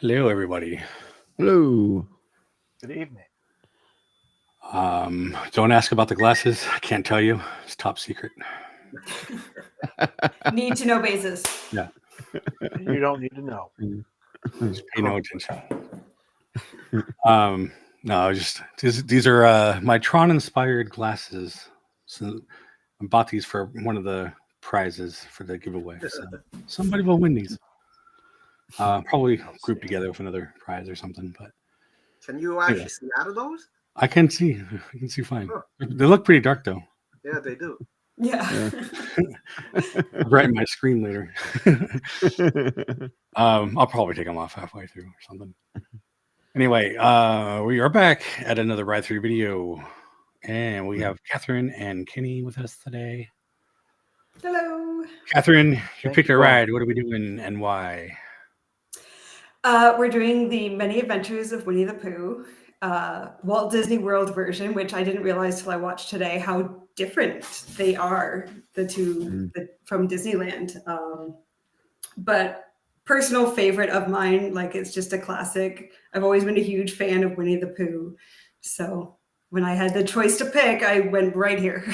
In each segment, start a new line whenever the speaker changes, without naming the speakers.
Hello, everybody.
Hello.
Good evening.
Don't ask about the glasses. I can't tell you. It's top secret.
Need to know basis.
Yeah,
You don't need to know.
just pay no attention. No, just these are my Tron-inspired glasses. So I bought these for one of the prizes for the giveaway. So somebody will win these. Probably grouped together with another prize or something. But
Can you actually see out of those?
I can see. I can see fine. They look pretty dark though.
Yeah, they do.
Yeah.
I'll brighten my screen later. I'll probably take them off halfway through or something. Anyway, we are back at another ride-through video, and we have Catherine and Kenny with us today.
Hello.
Catherine, you
Thank
picked a
you.
ride. What are we doing and why?
We're doing the Many Adventures of Winnie the Pooh, Walt Disney World version, which I didn't realize till I watched today how different they are, the two from Disneyland. But personal favorite of mine, like it's just a classic. I've always been a huge fan of Winnie the Pooh. So when I had the choice to pick, I went right here.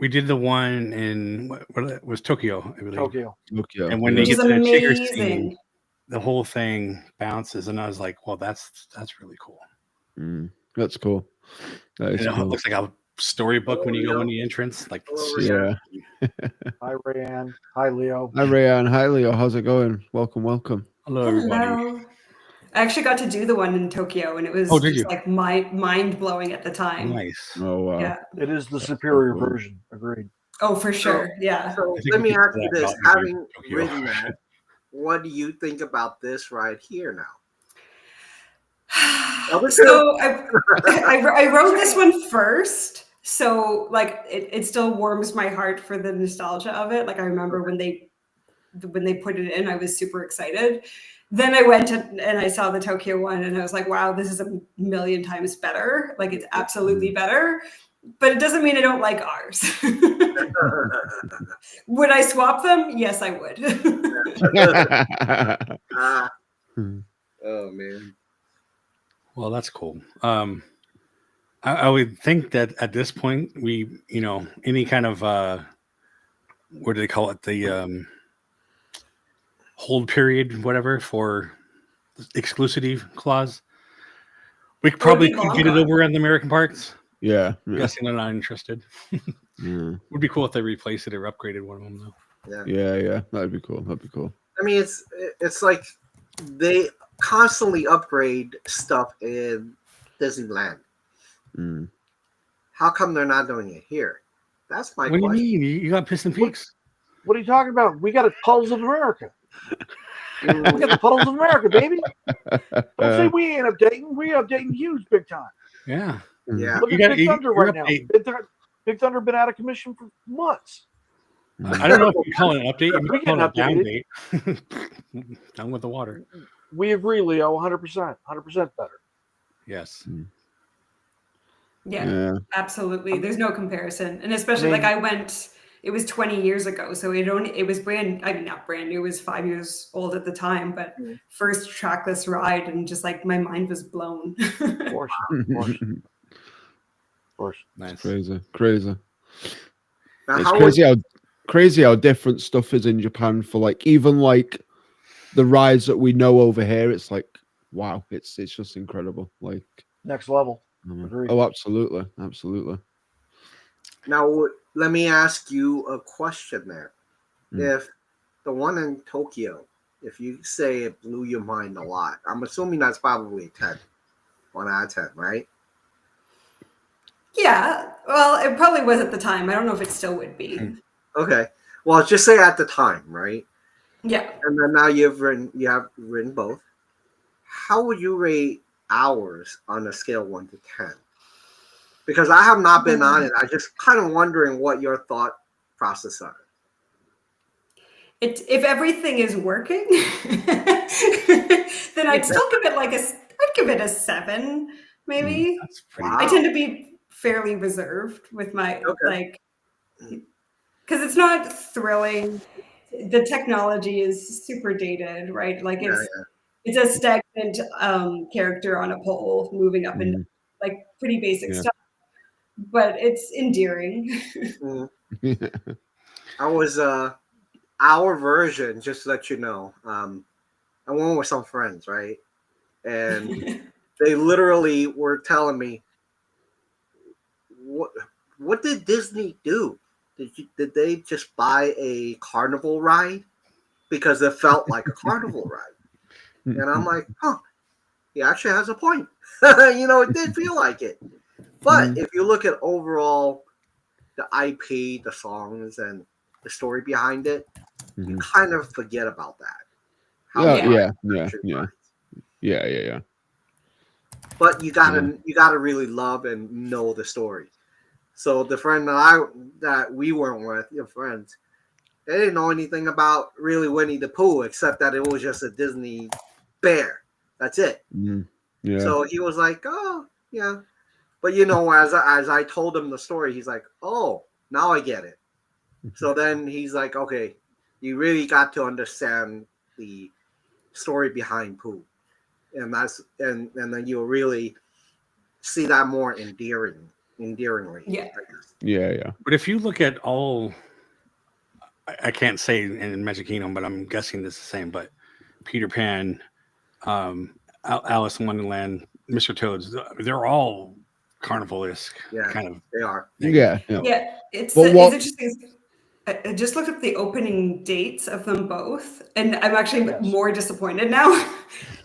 We did the one in what was Tokyo, I believe.
Tokyo.
And when they
Which
get
is
to the Tigger
amazing.
scene, the whole thing bounces, and I was like, "Well, that's really cool."
That's cool. That is
It
cool.
looks like a storybook when you go in the entrance. Like,
Yeah.
Hi, Rayanne. Hi, Leo.
Hi, Rayanne. Hi, Leo. How's it going? Welcome.
hello, everybody.
Hello. I actually got to do the one in Tokyo, and it was
Oh, did
just
you?
like mind blowing at the time.
Nice.
Oh, wow.
Yeah.
It is the superior
cool.
version. Agreed.
Oh, for sure. Yeah.
So
I think
let
we
me
can
ask
say
you
that
this:
about
having
Tokyo.
written that, what do you think about this right here now?
So I wrote this one first. So like it still warms my heart for the nostalgia of it. Like I remember when they put it in, I was super excited. Then I went and I saw the Tokyo one, and I was like, wow, this is a million times better. Like it's absolutely better. But it doesn't mean I don't like ours. Would I swap them? Yes, I would.
Oh man.
Well, that's cool. I would think that at this point, any kind of what do they call it? The hold period, whatever, for exclusivity clause. We probably could get it over in the American parks.
Yeah.
I'm guessing they're not interested.
Yeah.
Would be cool if they replaced it or upgraded one of them, though.
Yeah. That'd be cool.
I mean, it's like they constantly upgrade stuff in Disneyland. How come they're not doing it here? That's my
What
question.
do you mean? You got Piston Peaks?
What are you talking about? We got a Puddles of America. We got the Puddles of America, baby. Don't say we ain't updating. We updating huge big time.
Yeah.
Yeah.
Look at Big Thunder right now. Big Thunder been out of commission for months.
I don't know if you call it an update. You
We
call it a
getting
down date. Down with the water.
We agree, Leo. 100%. 100% better.
Yes.
Yeah, absolutely. There's no comparison. And especially like I went, it was 20 years ago. So it was not brand new, it was 5 years old at the time, but first trackless ride, and just like my mind was blown.
Of course.
Nice.
Crazy.
Now,
It's crazy how different stuff is in Japan for like even like the rides that we know over here. It's like wow, it's just incredible. Like
Next level. Agreed.
Oh, absolutely.
Now, let me ask you a question there. If the one in Tokyo, if you say it blew your mind a lot, I'm assuming that's probably a 10. 1 out of 10, right?
Yeah, well, it probably was at the time. I don't know if it still would be.
Okay. Well, just say at the time, right?
Yeah.
And then now you have written both. How would you rate ours on a scale 1 to 10? Because I have not been on it. I just kind of wondering what your thought process are.
If everything is working, then I'd still give it a 7, maybe.
That's pretty.
I tend to be fairly reserved with my because it's not thrilling. the technology is super dated, right? Like
Yeah,
it's a stagnant character on a pole moving up and like pretty basic stuff, but it's endearing.
Mhm. I was our version, just to let you know. I went with some friends, right? And they literally were telling me, what did Disney do? Did they just buy a carnival ride? Because it felt like a carnival ride. And I'm like, huh, he actually has a point. It did feel like it. But if you look at overall the IP, the songs, and the story behind it, you kind of forget about that.
Yeah.
But you gotta really love and know the story. So the friend that we went with, your friends, they didn't know anything about really Winnie the Pooh except that it was just a Disney bear. That's it.
Yeah.
So he was like, "Oh, yeah." But as I told him the story, he's like, "Oh, now I get it." So then he's like, "Okay, you really got to understand the story behind Pooh, and then you'll really see that more endearingly."
Yeah.
But if you look at all, I can't say in Magic Kingdom, but I'm guessing this is the same. But Peter Pan, Alice in Wonderland, Mr. Toad's, they're all carnival-esque kind of.
They are.
Yeah.
It's
But
interesting. I just looked up the opening dates of them both, and I'm actually more disappointed now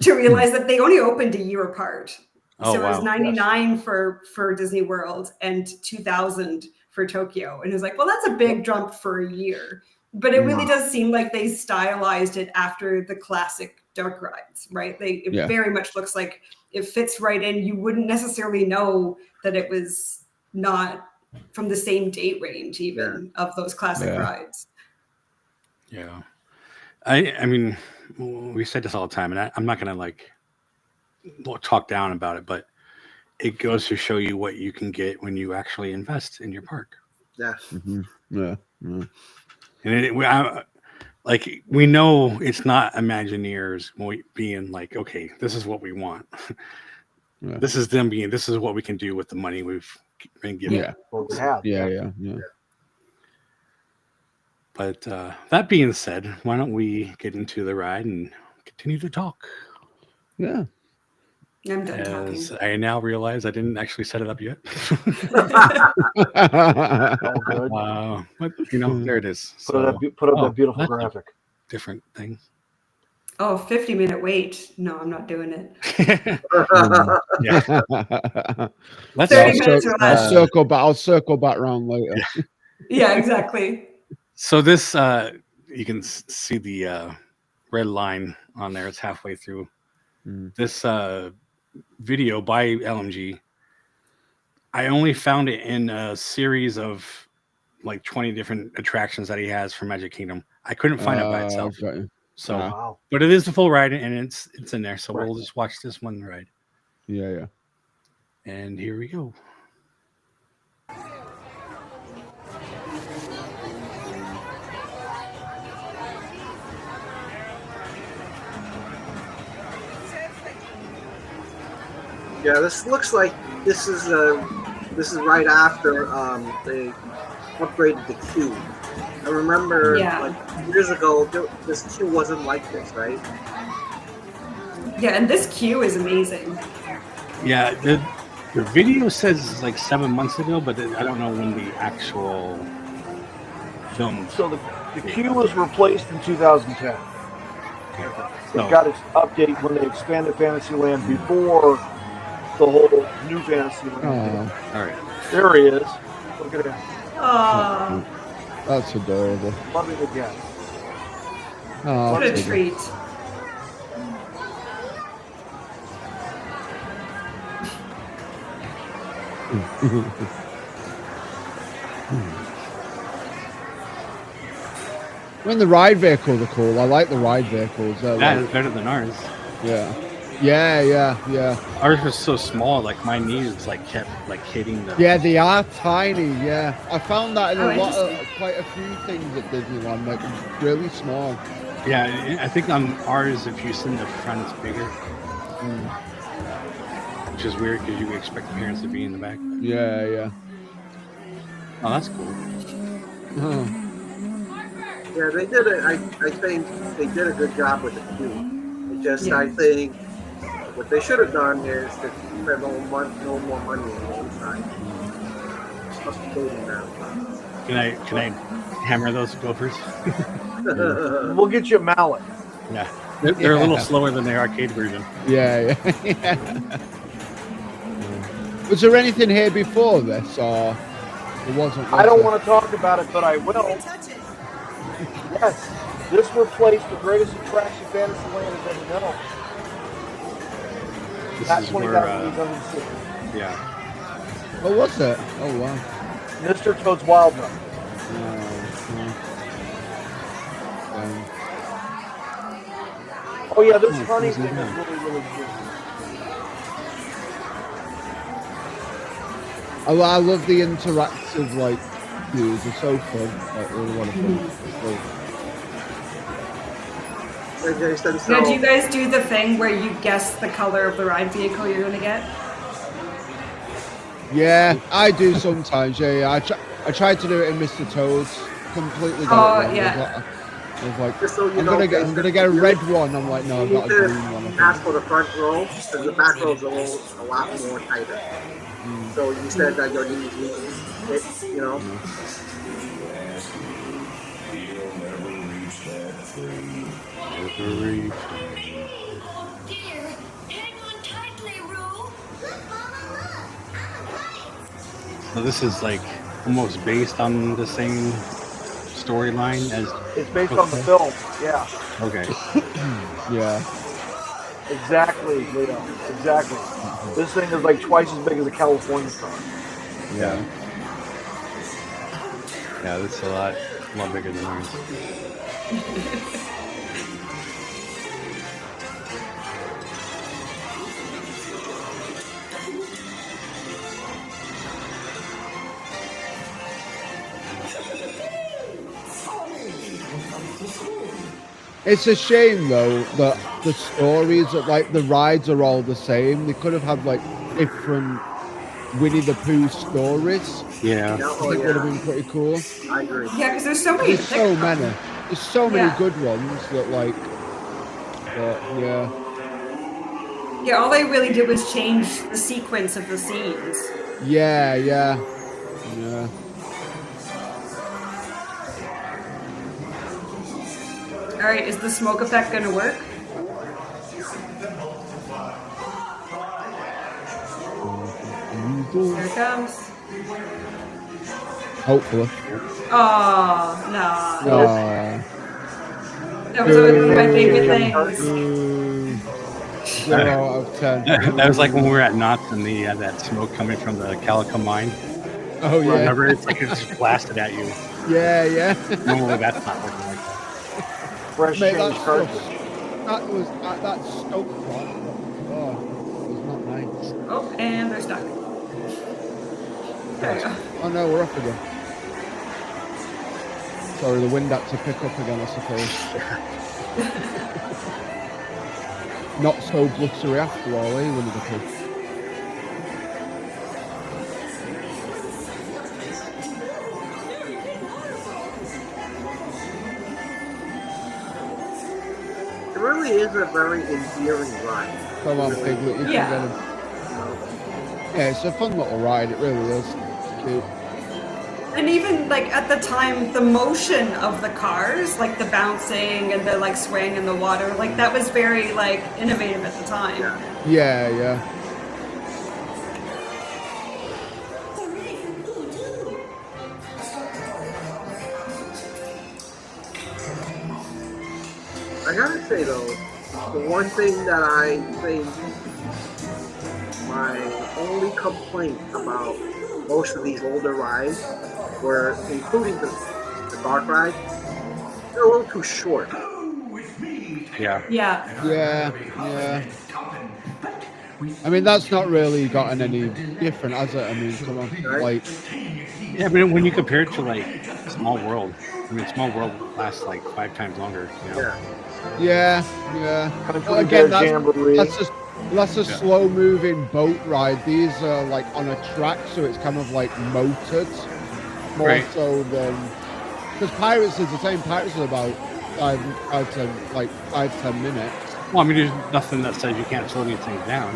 to realize that they only opened a year apart.
Oh,
So it was
wow.
99 for Disney World and 2000 for Tokyo. And it was like, well, that's a big jump for a year. But it really does seem like they stylized it after the classic dark rides, right? It very much looks like it fits right in. You wouldn't necessarily know that it was not from the same date range even of those classic rides.
Yeah. I mean, we say this all the time, and I'm not going to talk down about it, but it goes to show you what you can get when you actually invest in your park.
Yeah.
Yeah.
And we know it's not Imagineers being like, okay, this is what we want. This is them being, this is what we can do with the money we've been given.
Yeah.
But that being said, why don't we get into the ride and continue to talk?
Yeah.
I'm done talking.
I now realize I didn't actually set it up yet.
All good.
But there it is.
Put up that beautiful graphic.
Different thing.
Oh, 50-minute wait. No, I'm not doing it.
Yeah.
I'll circle back around later.
Yeah, exactly.
So this, you can see the red line on there. It's halfway through. This video by LMG. I only found it in a series of like 20 different attractions that he has for Magic Kingdom. I couldn't find it by itself. So, but it is the full ride, and it's in there. So we'll just watch this one ride.
Yeah.
And here we go.
Yeah, this looks like this is right after they upgraded the queue. I remember like years ago, this queue wasn't like this, right?
Yeah, and this queue is amazing.
Yeah, the video says like 7 months ago, but I don't know when the actual film.
So the queue was replaced in 2010. It got its update when they expanded Fantasyland before the whole new Fantasyland.
All right.
There he is. Look at him.
Oh,
that's adorable.
Love it again.
Oh,
what a treat.
When the ride vehicles are cool, I like the ride vehicles.
That is better than ours.
Yeah. Yeah.
Ours was so small, like my knees like kept like hitting the.
Yeah, they are tiny. Yeah, I found that in
Oh,
quite a few things at Disneyland, like really small.
Yeah, I think on ours, if you sit in the front, it's bigger, which is weird because you would expect parents to be in the back.
Yeah.
Oh, that's cool.
Oh.
Yeah, they did it. I think they did a good job with the queue. It just,
Yeah.
I think, what they should have done is to spend no more money on the inside. Updating them.
Can I hammer those gophers?
We'll get you a mallet.
Yeah, they're a little slower than the arcade version.
Yeah. Was there anything here before this, or it wasn't?
I don't want to talk about it, but I will. Yes, this replaced the greatest attraction Fantasyland has ever known.
This
That's
is
20,860.
yeah.
Oh, was it? Oh wow.
Mr. Toad's Wild Run. Oh yeah, this honey thing is really, really cute.
I love the interactive like views. They're so fun. Like really a lot of fun.
Now, do you guys do the thing where you guess the color of the ride vehicle you're going to get?
Yeah, I do sometimes. Yeah. I tried to do it in Mr. Toad's. Completely got it wrong.
Yeah.
I was like,
Just so you
I'm
know,
gonna get a red one. I'm like, no, I've
you
got
need
a
to
green one.
ask for the front row because the back row is a lot more tighter. So you said that your knees need it, you know.
So this is like almost based on the same storyline as.
It's based on the film. Yeah.
Okay.
Yeah.
Exactly, Leo. Exactly. This thing is like twice as big as a California car.
Yeah. Yeah, this is a lot bigger than ours.
It's a shame though that the stories, that like the rides are all the same. They could have had like different Winnie the Pooh stories.
Yeah.
I think would have been pretty cool.
I agree.
Yeah, because there's so many.
There's so many. There's so many
Yeah.
good ones that like. But yeah.
Yeah, all they really did was change the sequence of the scenes.
Yeah.
All right, is the smoke effect going to work? Here it comes.
Hopefully.
Oh, no. That was
Boo.
one of my favorite things.
0 out of 10.
That was like when we were at Knott's and the that smoke coming from the Calico mine.
Oh yeah.
Remember, it's like it just blasted at you.
Yeah.
Normally that's not working like that.
Fresh
Mate,
change cartridge.
that was that Stoke one. Oh, it was not nice.
Oh, and they're stuck. There we go.
Oh no, we're off again. Sorry, the wind had to pick up again, I suppose. Not so buttery after all, eh, Winnie the Pooh?
It really is a very endearing ride.
Come on, Piglet, you
Yeah.
can get him. Yeah, it's a fun little ride, it really is. It's cute.
And even like at the time, the motion of the cars, like the bouncing and the like swaying in the water, like that was very like innovative at the time.
Yeah.
I gotta say though, the one thing that I think my only complaint about most of these older rides were, including the dark ride, they're a little too short.
Yeah.
Yeah.
Yeah. I mean, that's not really gotten any different, has it? I mean, come on,
Right.
like,
Yeah, but when you compare it to like Small World, I mean, Small World lasts like 5 times longer.
Yeah.
yeah.
Country
Well, again,
Bear Jamboree.
that's a slow moving boat ride. These are like on a track, so it's kind of like motored more
Right.
so than because Pirates is the same. Pirates are about 5-10 minutes.
Well, I mean, there's nothing that says you can't slow these things down.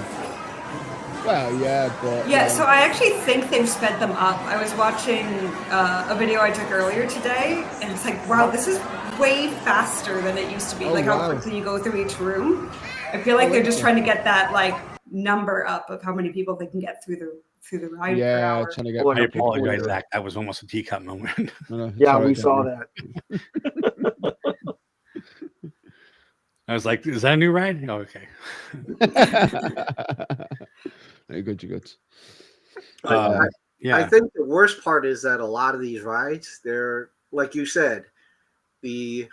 Well, yeah, but
Yeah, so I actually think they've sped them up. I was watching a video I took earlier today, and it's like, wow, this is way faster than it used to be.
Oh,
like how
wow.
quickly you go through each room. I feel like they're just trying to get that like number up of how many people they can get through the ride per
yeah,
hour.
trying to get.
I apologize, Zach. That was almost a teacup moment.
Yeah, we saw that.
I was like, "Is that a new ride?" Oh, okay.
You're good.
Yeah.
I think the worst part is that a lot of these rides, they're like you said, the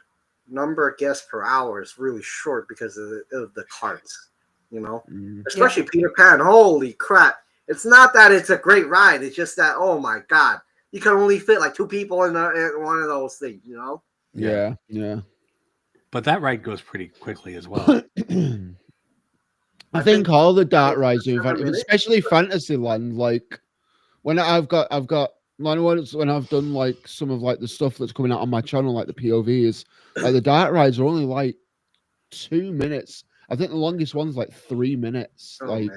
number of guests per hour is really short because of the carts. Especially Peter Pan. Holy crap! It's not that it's a great ride. It's just that, oh my god, you can only fit like 2 people in one of those things.
Yeah.
But that ride goes pretty quickly as well.
I think all the dark rides do, especially Fantasyland. Like when I've done like some of like the stuff that's coming out on my channel, like the POVs, like the dark rides are only like 2 minutes. I think the longest one's like 3 minutes.
Man.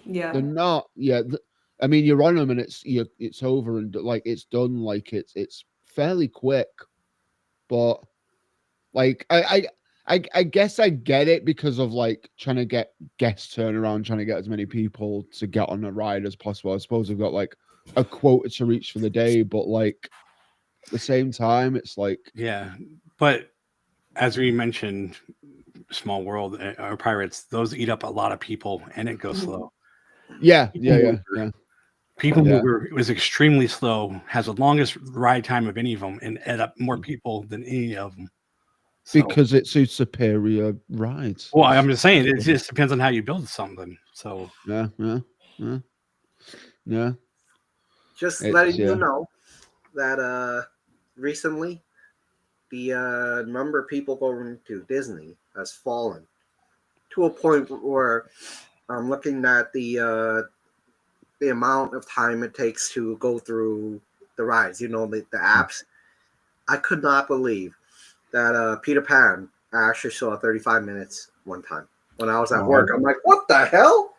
Yeah,
they're not. Yeah, I mean you're on them and it's over and like it's done. Like it's fairly quick, but like I guess I get it because of like trying to get guests turn around, trying to get as many people to get on a ride as possible. I suppose we've got like a quota to reach for the day, but like at the same time, it's like
but as we mentioned, Small World or Pirates, those eat up a lot of people and it goes slow.
Yeah.
People Mover was extremely slow, has the longest ride time of any of them, and add up more people than any of them.
Because it's a superior ride.
Well, I'm just saying, it just depends on how you build something. So
yeah.
Just letting you know that recently the number of people going to Disney has fallen to a point where I'm looking at the amount of time it takes to go through the rides, the apps. I could not believe that Peter Pan, I actually saw 35 minutes one time when I was at work. I'm like, what the hell?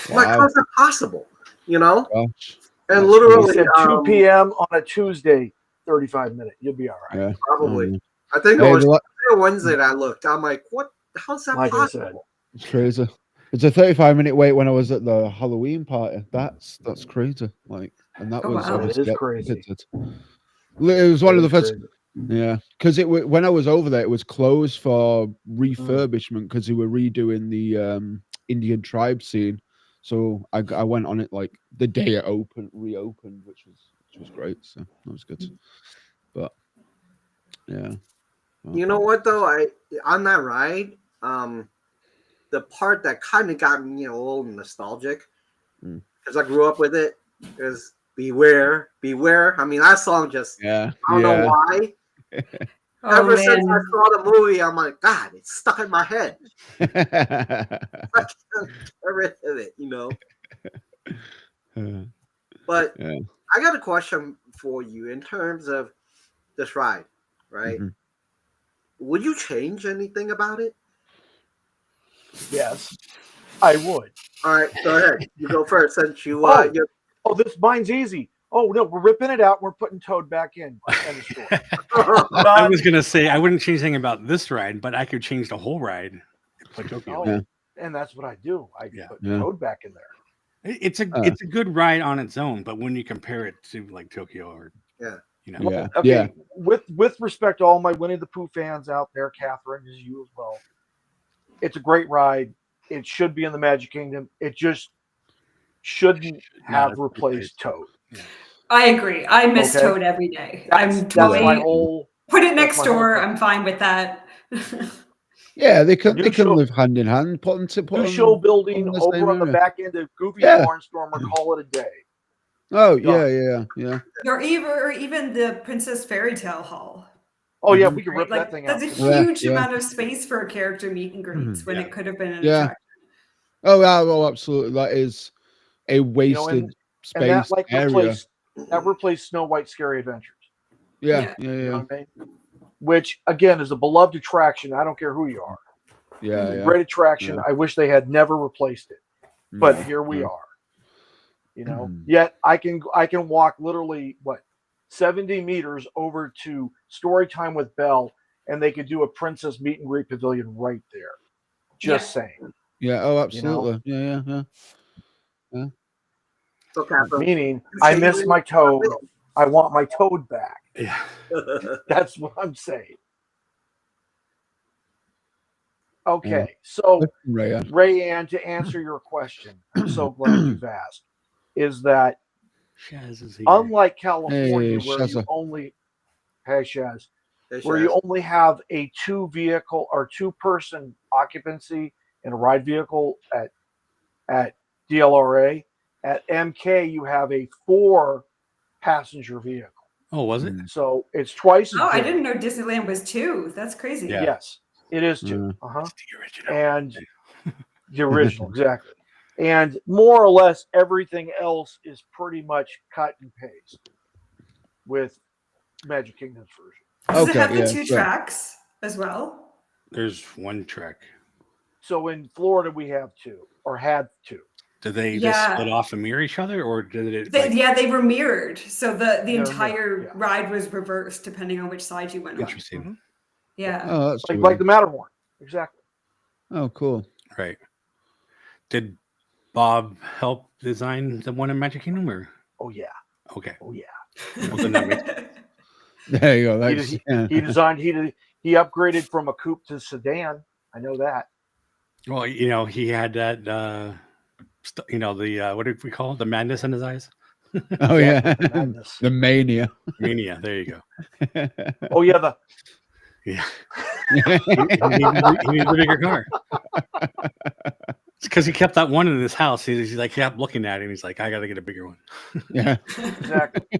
I'm like, how's that possible?
Gosh.
And literally
at 2 p.m. on a Tuesday, 35 minutes. You'll be all right.
Yeah.
Probably. I think it was Wednesday that I looked. I'm like, what? How's that possible?
It's crazy. It's a 35-minute wait when I was at the Halloween party. That's crazy. Like, and that was obviously
it is crazy.
It was one of the first. Yeah, because when I was over there, it was closed for refurbishment because they were redoing the Indian tribe scene. So I went on it like the day it reopened, which was great. So that was good. But yeah,
you know what though? On that ride, the part that kind of got me a little nostalgic because I grew up with it is Beware. I mean, that song just I don't know why. Ever since I saw the movie, I'm like, God, it's stuck in my head. I can't get rid of it, But I got a question for you in terms of this ride, right? Mm-hmm. Would you change anything about it?
Yes, I would.
All right, go ahead. You go first since you.
This mine's easy. Oh no, we're ripping it out. We're putting Toad back in.
I was gonna say I wouldn't change anything about this ride, but I could change the whole ride. Put Tokyo.
And that's what I do. I put Toad back in there.
It's a good ride on its own, but when you compare it to like Tokyo or
With respect to all my Winnie the Pooh fans out there, Catherine, as you as well, it's a great ride. It should be in the Magic Kingdom. It just shouldn't have replaced Toad.
Yeah.
I agree. I miss Toad every day.
That's my whole.
Put it next door. I'm fine with that.
Yeah, they can
New show-
live hand in hand. Put
New show building
in the
over
same
on the
area.
back end of Goofy's
Yeah.
Barnstormer. Call it a day.
Oh
Done.
yeah.
Or even the Princess Fairy Tale Hall.
Oh yeah,
Mhm.
we can
Right?
rip that
Like
thing
that's
out.
a
Yeah,
huge
yeah.
amount of space for a character meet and greets when
Yeah.
it could have been an
Yeah.
attraction.
Oh yeah, well, absolutely. That is a wasted
and
space
that like
area.
replaced Snow White Scary Adventures.
Yeah.
You know what I mean? Which again is a beloved attraction. I don't care who you are.
Yeah.
Great attraction.
Yeah.
I wish they had never replaced it, but
Mm,
here we
mm.
are. You know,
Mm.
yet I can walk literally 70 meters over to Storytime with Belle, and they could do a princess meet and greet pavilion right there. Just saying.
Yeah. Oh, absolutely. Yeah.
So, Catherine,
Meaning, I miss my toad. I want my toad back.
Yeah.
That's what I'm saying. Okay, so
Rayanne.
Rayanne, to answer your question, I'm so glad you've asked, is that
Shaz is here.
unlike California,
Hey,
where
Shazza.
you only Shaz,
Hey,
where
Shaz.
you only have a 2-person occupancy in a ride vehicle at DLRA, at MK you have a 4-passenger vehicle.
Oh, was it?
Mm.
So it's twice as
Oh, I
big.
didn't know Disneyland was 2. That's crazy.
Yeah.
Yes, it is 2.
It's the original.
And the original, exactly. And more or less everything else is pretty much cut and paste with Magic Kingdom's version.
Does it
Okay,
have the
yeah,
2
sure.
tracks as well?
There's one track.
So in Florida we have 2, or had 2.
Did they
Yeah.
just split off and mirror each other, or did it?
They were mirrored. So the
They were
entire
mirrored, yeah.
ride was reversed depending on which side you went on.
Interesting.
Yeah.
Oh, that's
Like the Matterhorn. Exactly.
Oh, cool.
Right. Did Bob help design the one in Magic Kingdom, or?
Oh yeah.
Okay.
Oh yeah.
Well, then that makes
There you go.
He,
That's,
he designed he upgraded from a coupe to sedan. I know that.
Well, he had that. The what did we call it? The madness in his eyes.
Oh yeah,
Exactly, the madness.
the mania.
Mania. There you go.
Oh yeah,
Yeah. He needs a bigger car. It's because he kept that one in his house. He's like, kept looking at it, and he's like, I got to get a bigger one.
Yeah.
exactly.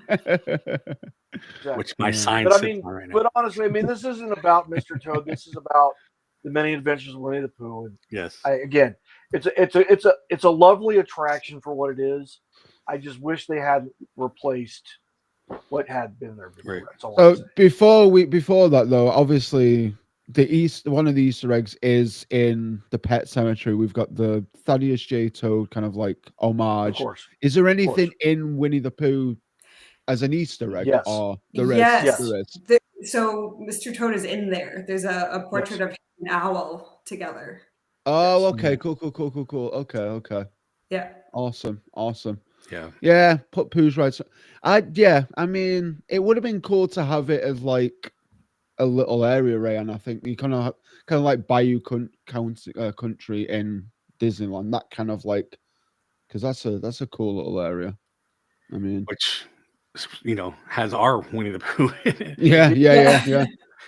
Which my
Yeah.
sign
But I
sits
mean,
on right now.
but honestly, I mean, this isn't about Mr. Toad. This is about the many adventures of Winnie the Pooh. And
Yes.
again, it's a lovely attraction for what it is. I just wish they had replaced what had been there before.
Right.
That's all I'm
So
saying.
before that though, obviously one of the Easter eggs is in the Pet Cemetery. We've got the Thaddeus J. Toad kind of like
Of
homage.
course.
Is there anything in Winnie the Pooh as an Easter egg?
Yes.
Or there is?
Yes.
There is.
So Mr. Toad is in there. There's a portrait of him and Owl together.
Oh,
Yes.
okay. Cool. Okay.
Yeah.
Awesome.
Yeah.
Yeah, put Pooh's right. I mean, it would have been cool to have it as like a little area, Ray, and I think you kind of like Bayou Country in Disneyland. That kind of like, because that's a cool little area. I mean,
Which has our Winnie the Pooh in it.
yeah.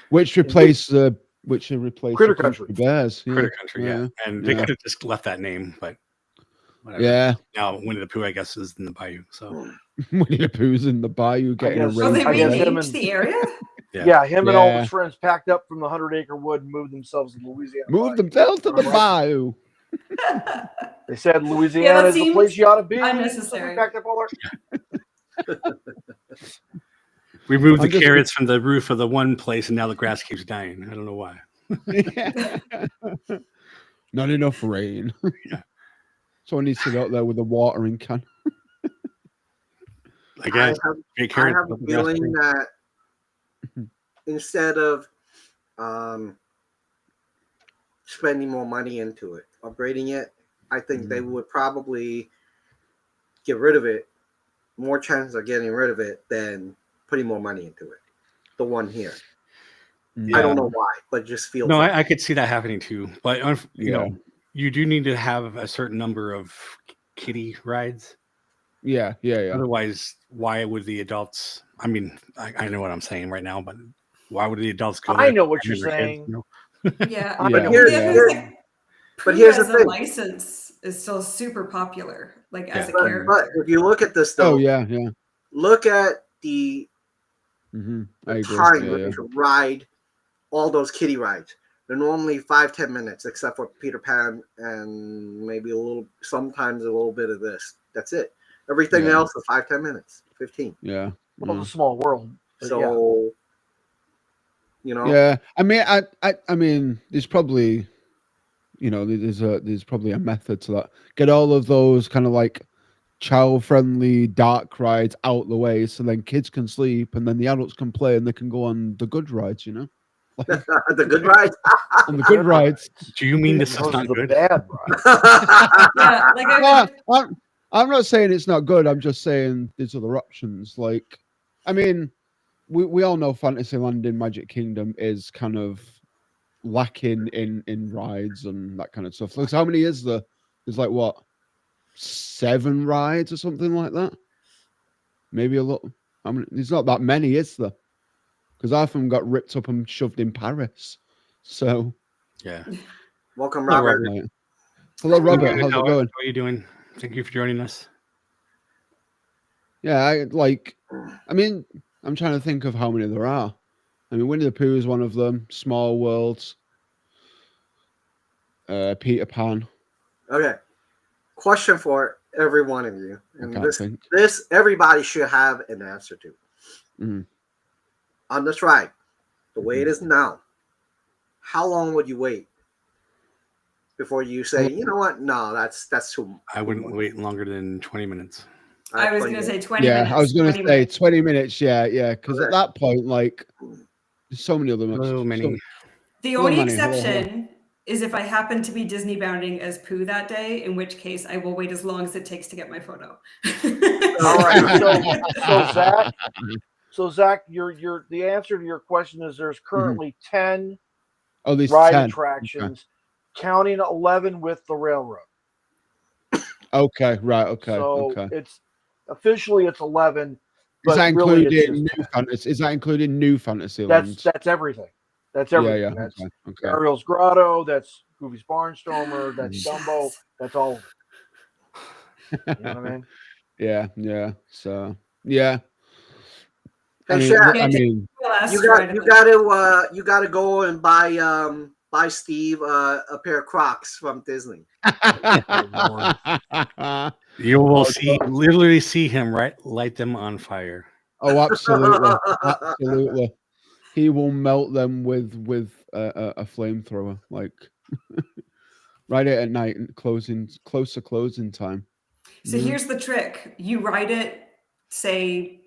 Which replaced
Critter
the
Country.
Bears.
Critter Country, yeah. And they
yeah.
could have just left that name, but whatever.
Yeah.
Now Winnie the Pooh, I guess, is in the Bayou. So
Winnie the Pooh's in the Bayou getting a
guess-
Oh, they
I guess him
renamed
and-
the area?
Yeah, him and all
Yeah.
his friends packed up from the 100-acre wood and moved themselves to Louisiana.
Move themselves to the Bayou.
They said Louisiana is the
seems
place you ought to be.
unnecessary.
So we packed up all our-
we moved
I'm
the
just-
carrots from the roof of the one place, and now the grass keeps dying. I don't know why.
Not enough rain.
Yeah.
Someone needs to go out there with a watering can.
I guess. Great
I
carrots
have a
with the grass
feeling
green.
that instead of spending more money into it, upgrading it, I think they would probably get rid of it. More chance of getting rid of it than putting more money into it. The one here. I don't know why, but it just feels
No,
like
I could see that happening too. But
Yeah.
you do need to have a certain number of kiddie rides.
Yeah.
Otherwise, why would the adults? I mean, I know what I'm saying right now, but why would the adults go?
I
there
know what
and
you're
their kids,
saying.
Yeah.
I
Yeah.
know.
Here-
The other
here-
thing is, like,
but
Pooh
here's the
as a
thing.
license is still super popular, like as a
Yeah.
But
character.
if you look at this though,
Oh yeah, yeah.
look at the
I agree.
time
Yeah,
to ride all those kiddie rides. They're normally 5-10 minutes, except for Peter Pan and maybe sometimes a little bit of this. That's it. Everything
Yeah.
else is 5-10 minutes, 15.
yeah.
Well, it's a small world. But yeah.
So, you know,
Yeah. I mean, there's probably, there's probably a method to that. Get all of those kind of like child-friendly dark rides out the way, so then kids can sleep, and then the adults can play, and they can go on the good rides. Like,
the good ride.
on the good rides.
Do you mean this is
Those
not
are the
good?
bad rides.
Yeah, like I would,
I'm not saying it's not good. I'm just saying there's other options. Like, I mean, we all know Fantasyland in Magic Kingdom is kind of lacking in rides and that kind of stuff. Like, so how many is there? There's like what, 7 rides or something like that? Maybe a lot. I mean, there's not that many, is there? Because half of them got ripped up and shoved in Paris. So,
Yeah.
Welcome,
Hello,
Robert.
like, hello, Robert. How's it
How
going?
are you doing? Thank you for joining us.
Yeah, I mean, I'm trying to think of how many there are. I mean, Winnie the Pooh is one of them. Small Worlds. Peter Pan.
Okay. Question for every one of you.
I
And
can't think.
this everybody should have an answer to.
Mhm.
On this ride, the way it is now, how long would you wait before you say, you know what? No, that's too.
I wouldn't wait longer than 20 minutes.
I was going to say 20
Yeah,
minutes.
I was going to
20
say
minutes.
20 minutes. Yeah. Because
Okay.
at that point, like, there's so many of them.
So many.
The
Hello,
only
Manny. Hello, hello.
exception is if I happen to be Disney bounding as Pooh that day, in which case I will wait as long as it takes to get my photo.
All right. So Zach, the answer to your question is there's currently 10
Oh, there's
ride
10.
attractions, counting 11 with the railroad.
Okay, right. Okay.
So
Okay.
it's officially it's 11. But
Is that
really
including
it's
new
just 10.
fantasy? Is that including new fantasy
That's
lands?
everything. That's everything.
Yeah.
That's
Okay.
Ariel's Grotto. That's Goofy's Barnstormer. That's
Yes.
Dumbo. That's all of it. You know what I mean?
Yeah. So, yeah.
Hey,
I mean,
Shaq,
I mean,
you gotta go and buy Steve a pair of Crocs from Disney.
You will
God.
literally see him light them on fire.
Oh, absolutely. He will melt them with a flamethrower, like right at night and closer closing time.
So here's the trick. You ride it, say,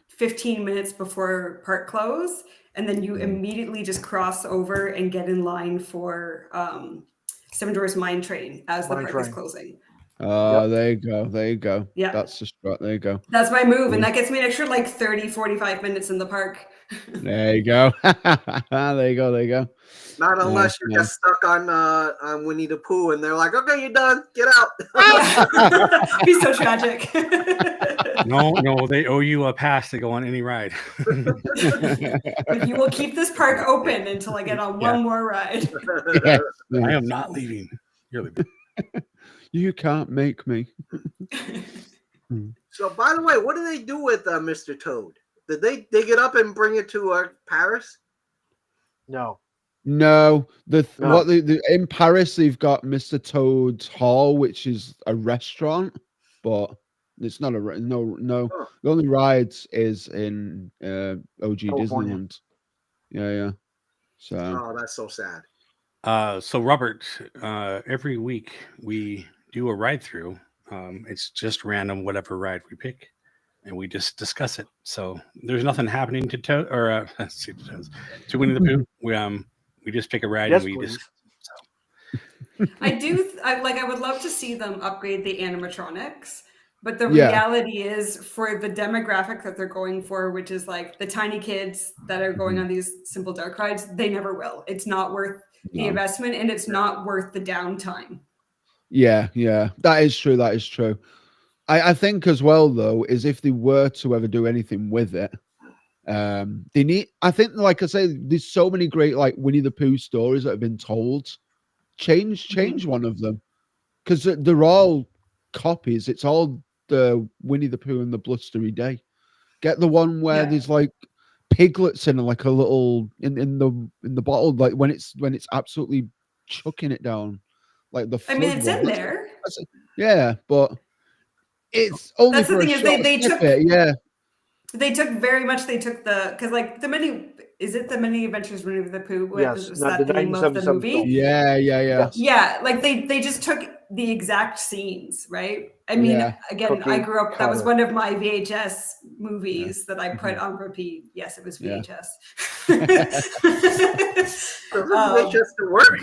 15 minutes before park close, and then you immediately just cross over and get in line for Seven Dwarfs Mine Train as the
Mine
park
Train.
is closing.
There you go.
Yeah.
That's the strat. There you go.
That's my move, and that gets me an extra like 30, 45 minutes in the park.
There you go. There you go.
Not unless you get
Nice.
stuck on Winnie the Pooh and they're like, okay, you're done, get out.
Yeah. Be so tragic.
No, they owe you a pass to go on any ride.
But you will keep this park open until I get on one more ride.
Yeah.
I am not leaving. You're leaving.
You can't make me.
So, by the way, what do they do with Mr. Toad? Did they dig it up and bring it to Paris?
No.
No,
No.
In Paris they've got Mr. Toad's Hall, which is a restaurant, but it's not no.
Oh.
The only rides is in OG
California.
Disneyland. Yeah. So
Oh, that's so sad.
So Robert, every week we do a ride through. It's just random, whatever ride we pick, and we just discuss it. So there's nothing happening to Toad or to Winnie the Pooh. We just pick a ride
Yes,
and we
please.
just.
I would love to see them upgrade the animatronics, but the
Yeah.
reality is for the demographic that they're going for, which is like the tiny kids that are going on these simple dark rides, they never will. It's not worth the
No.
investment, and it's not worth the downtime.
Yeah, that is true. I think as well though is if they were to ever do anything with it, They need. I think, like I say, there's so many great like Winnie the Pooh stories that have been told. Change one of them, because they're all copies. It's all the Winnie the Pooh and the Blustery Day. Get the one where
Yeah.
there's like piglets in like a little in the bottle, like when it's absolutely chucking it down, like the
I
flood
mean, it's
one.
in there.
Yeah, but it's only
That's the
for a
thing is
short
they took
snippet. Yeah,
they took because like the many Adventures of Winnie the Pooh.
Yes,
Was
no,
that
the
the name of the
1977
movie?
film.
yeah.
Yes.
Yeah, like they just took the exact scenes, right? I mean,
Yeah.
again, I
Cookie
grew up. That was
cutter.
one of my VHS movies that I put on repeat. Yes, it was
Yeah.
VHS.
Doesn't just work.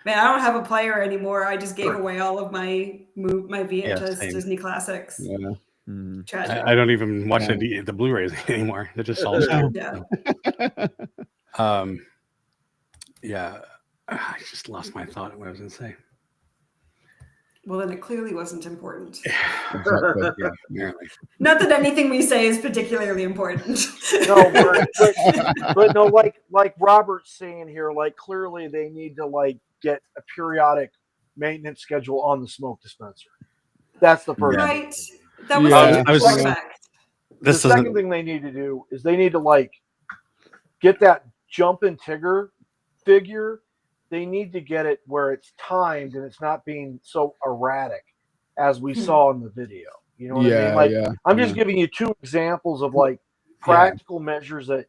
Man, I don't have a player anymore. I just gave away all of my VHS
same.
Disney classics.
Yeah. Mm.
Tragic.
I don't even watch
Yeah.
the Blu-rays anymore. They're just all stored.
Yeah.
Yeah. I just lost my thought of what I was going to say.
Mm-hmm.
Well, then it clearly wasn't important.
Exactly.
Yeah, apparently.
Not that anything we say is particularly important.
No, but no, like Robert's saying here, like clearly they need to like get a periodic maintenance schedule on the smoke dispenser. That's the first thing.
Right. That was
Yeah.
I was-
perfect.
The
This
second
doesn't.
thing they need to do is they need to like get that Jumpin' Tigger figure. They need to get it where it's timed and it's not being so erratic as we saw in the video. You know what I mean? Like I'm just giving you two examples of like practical measures that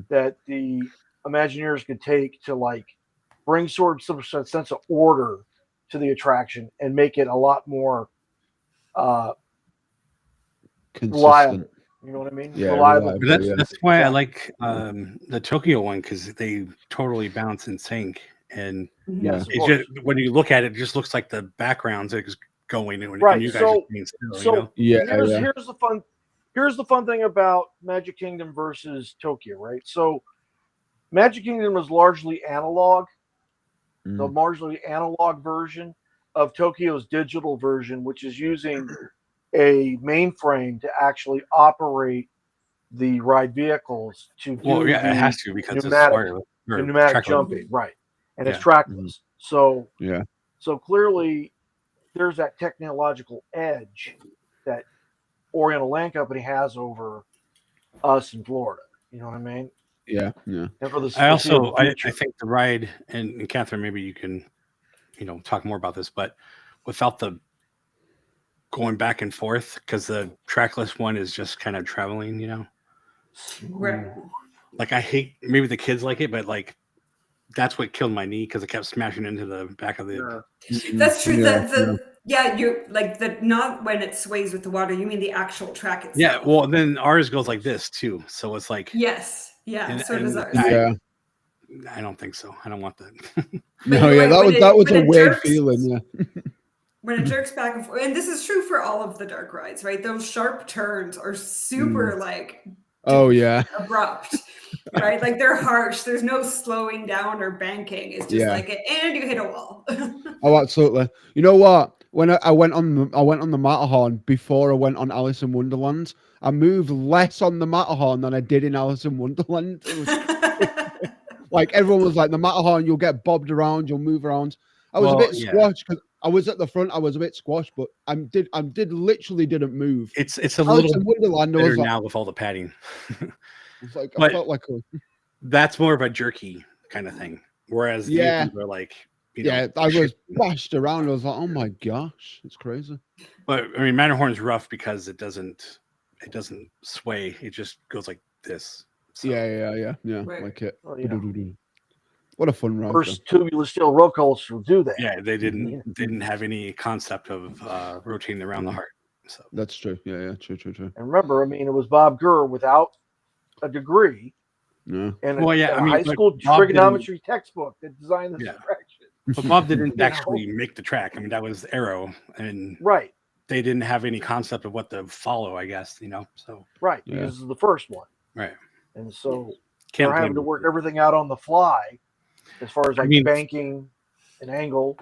that the Imagineers could take to like bring sort of some sense of order to the attraction and make it a lot more reliable.
Consistent.
You know what I mean?
Yeah,
reliable.
reliable.
That's why I like the Tokyo one, because they totally bounce in sync, and
Yes, of
it
course.
just, when you look at it, it just looks like the backgrounds is going, and
Right,
you guys
so-
are being still,
So
you know?
here's the fun thing about Magic Kingdom versus Tokyo, right? So Magic Kingdom was largely analog, the largely analog version of Tokyo's digital version, which is using a mainframe to actually operate the ride vehicles to do
Well, yeah,
the
it has to, because it's
pneumatic-
wireless.
the
or
pneumatic
trackless.
jumping, right? And it's
Yeah.
trackless. So
Yeah.
So clearly, there's that technological edge that Oriental Land Company has over us in Florida. You know what I mean?
Yeah. Yeah.
And for the
I also,
foreseeable
I
future.
think the ride, and Catherine, maybe you can, talk more about this, but without the going back and forth, because the trackless one is just kind of traveling,
Right.
like I hate, maybe the kids like it, but like that's what killed my knee, because it kept smashing into the back of the.
That's true.
Yeah,
You're like the not when it sways with the water. You mean the actual track itself?
Yeah, well, then ours goes like this too, so it's like.
Yes. Yeah.
And-
So does
and
ours.
Yeah.
I don't think so. I don't want that.
No,
you're
yeah,
right,
that was
when
a
it
weird
jerks-
feeling. Yeah.
When it jerks back and forth, and this is true for all of the dark rides, right? Those sharp turns are super like
Oh yeah.
abrupt, right? Like they're harsh. There's no slowing down or banking. It's just like and you hit a wall.
Oh, absolutely. You know what? When I went on the Matterhorn before I went on Alice in Wonderland, I moved less on the Matterhorn than I did in Alice in Wonderland. It was, like everyone was like, the Matterhorn, you'll get bobbed around, you'll move around. I was a bit squashed because I was at the front. I was a bit squashed, but I literally didn't move.
It's a
Alice
little
in Wonderland, I
better
was like,
now with all the padding.
it's like I
But-
felt like
That's more of a jerky kind of thing. Whereas the
Yeah.
are like,
I was bashed around. I was like, oh my gosh, it's crazy.
But I mean, Matterhorn's rough because it doesn't sway. It just goes like this. So,
Yeah,
Right.
like it.
Oh, yeah.
What a fun ride.
First tubular steel roller coaster will do that.
yeah, they didn't have any concept of rotating around the heart. So
That's true. Yeah, true.
And remember, I mean, it was Bob Gurr without a degree
Yeah.
and
Well, yeah,
a
I mean,
high
but
school
Bob
trigonometry textbook that designed this
Yeah.
attraction.
but Bob didn't
know?
actually make the track. I mean, that was Arrow, and
Right,
they didn't have any concept of what to follow, I guess, So
right.
Yeah.
Because this is the first one.
right.
And so
Can't
they're having to
blame
work everything out on the fly as far as
I
like
mean-
banking and angle.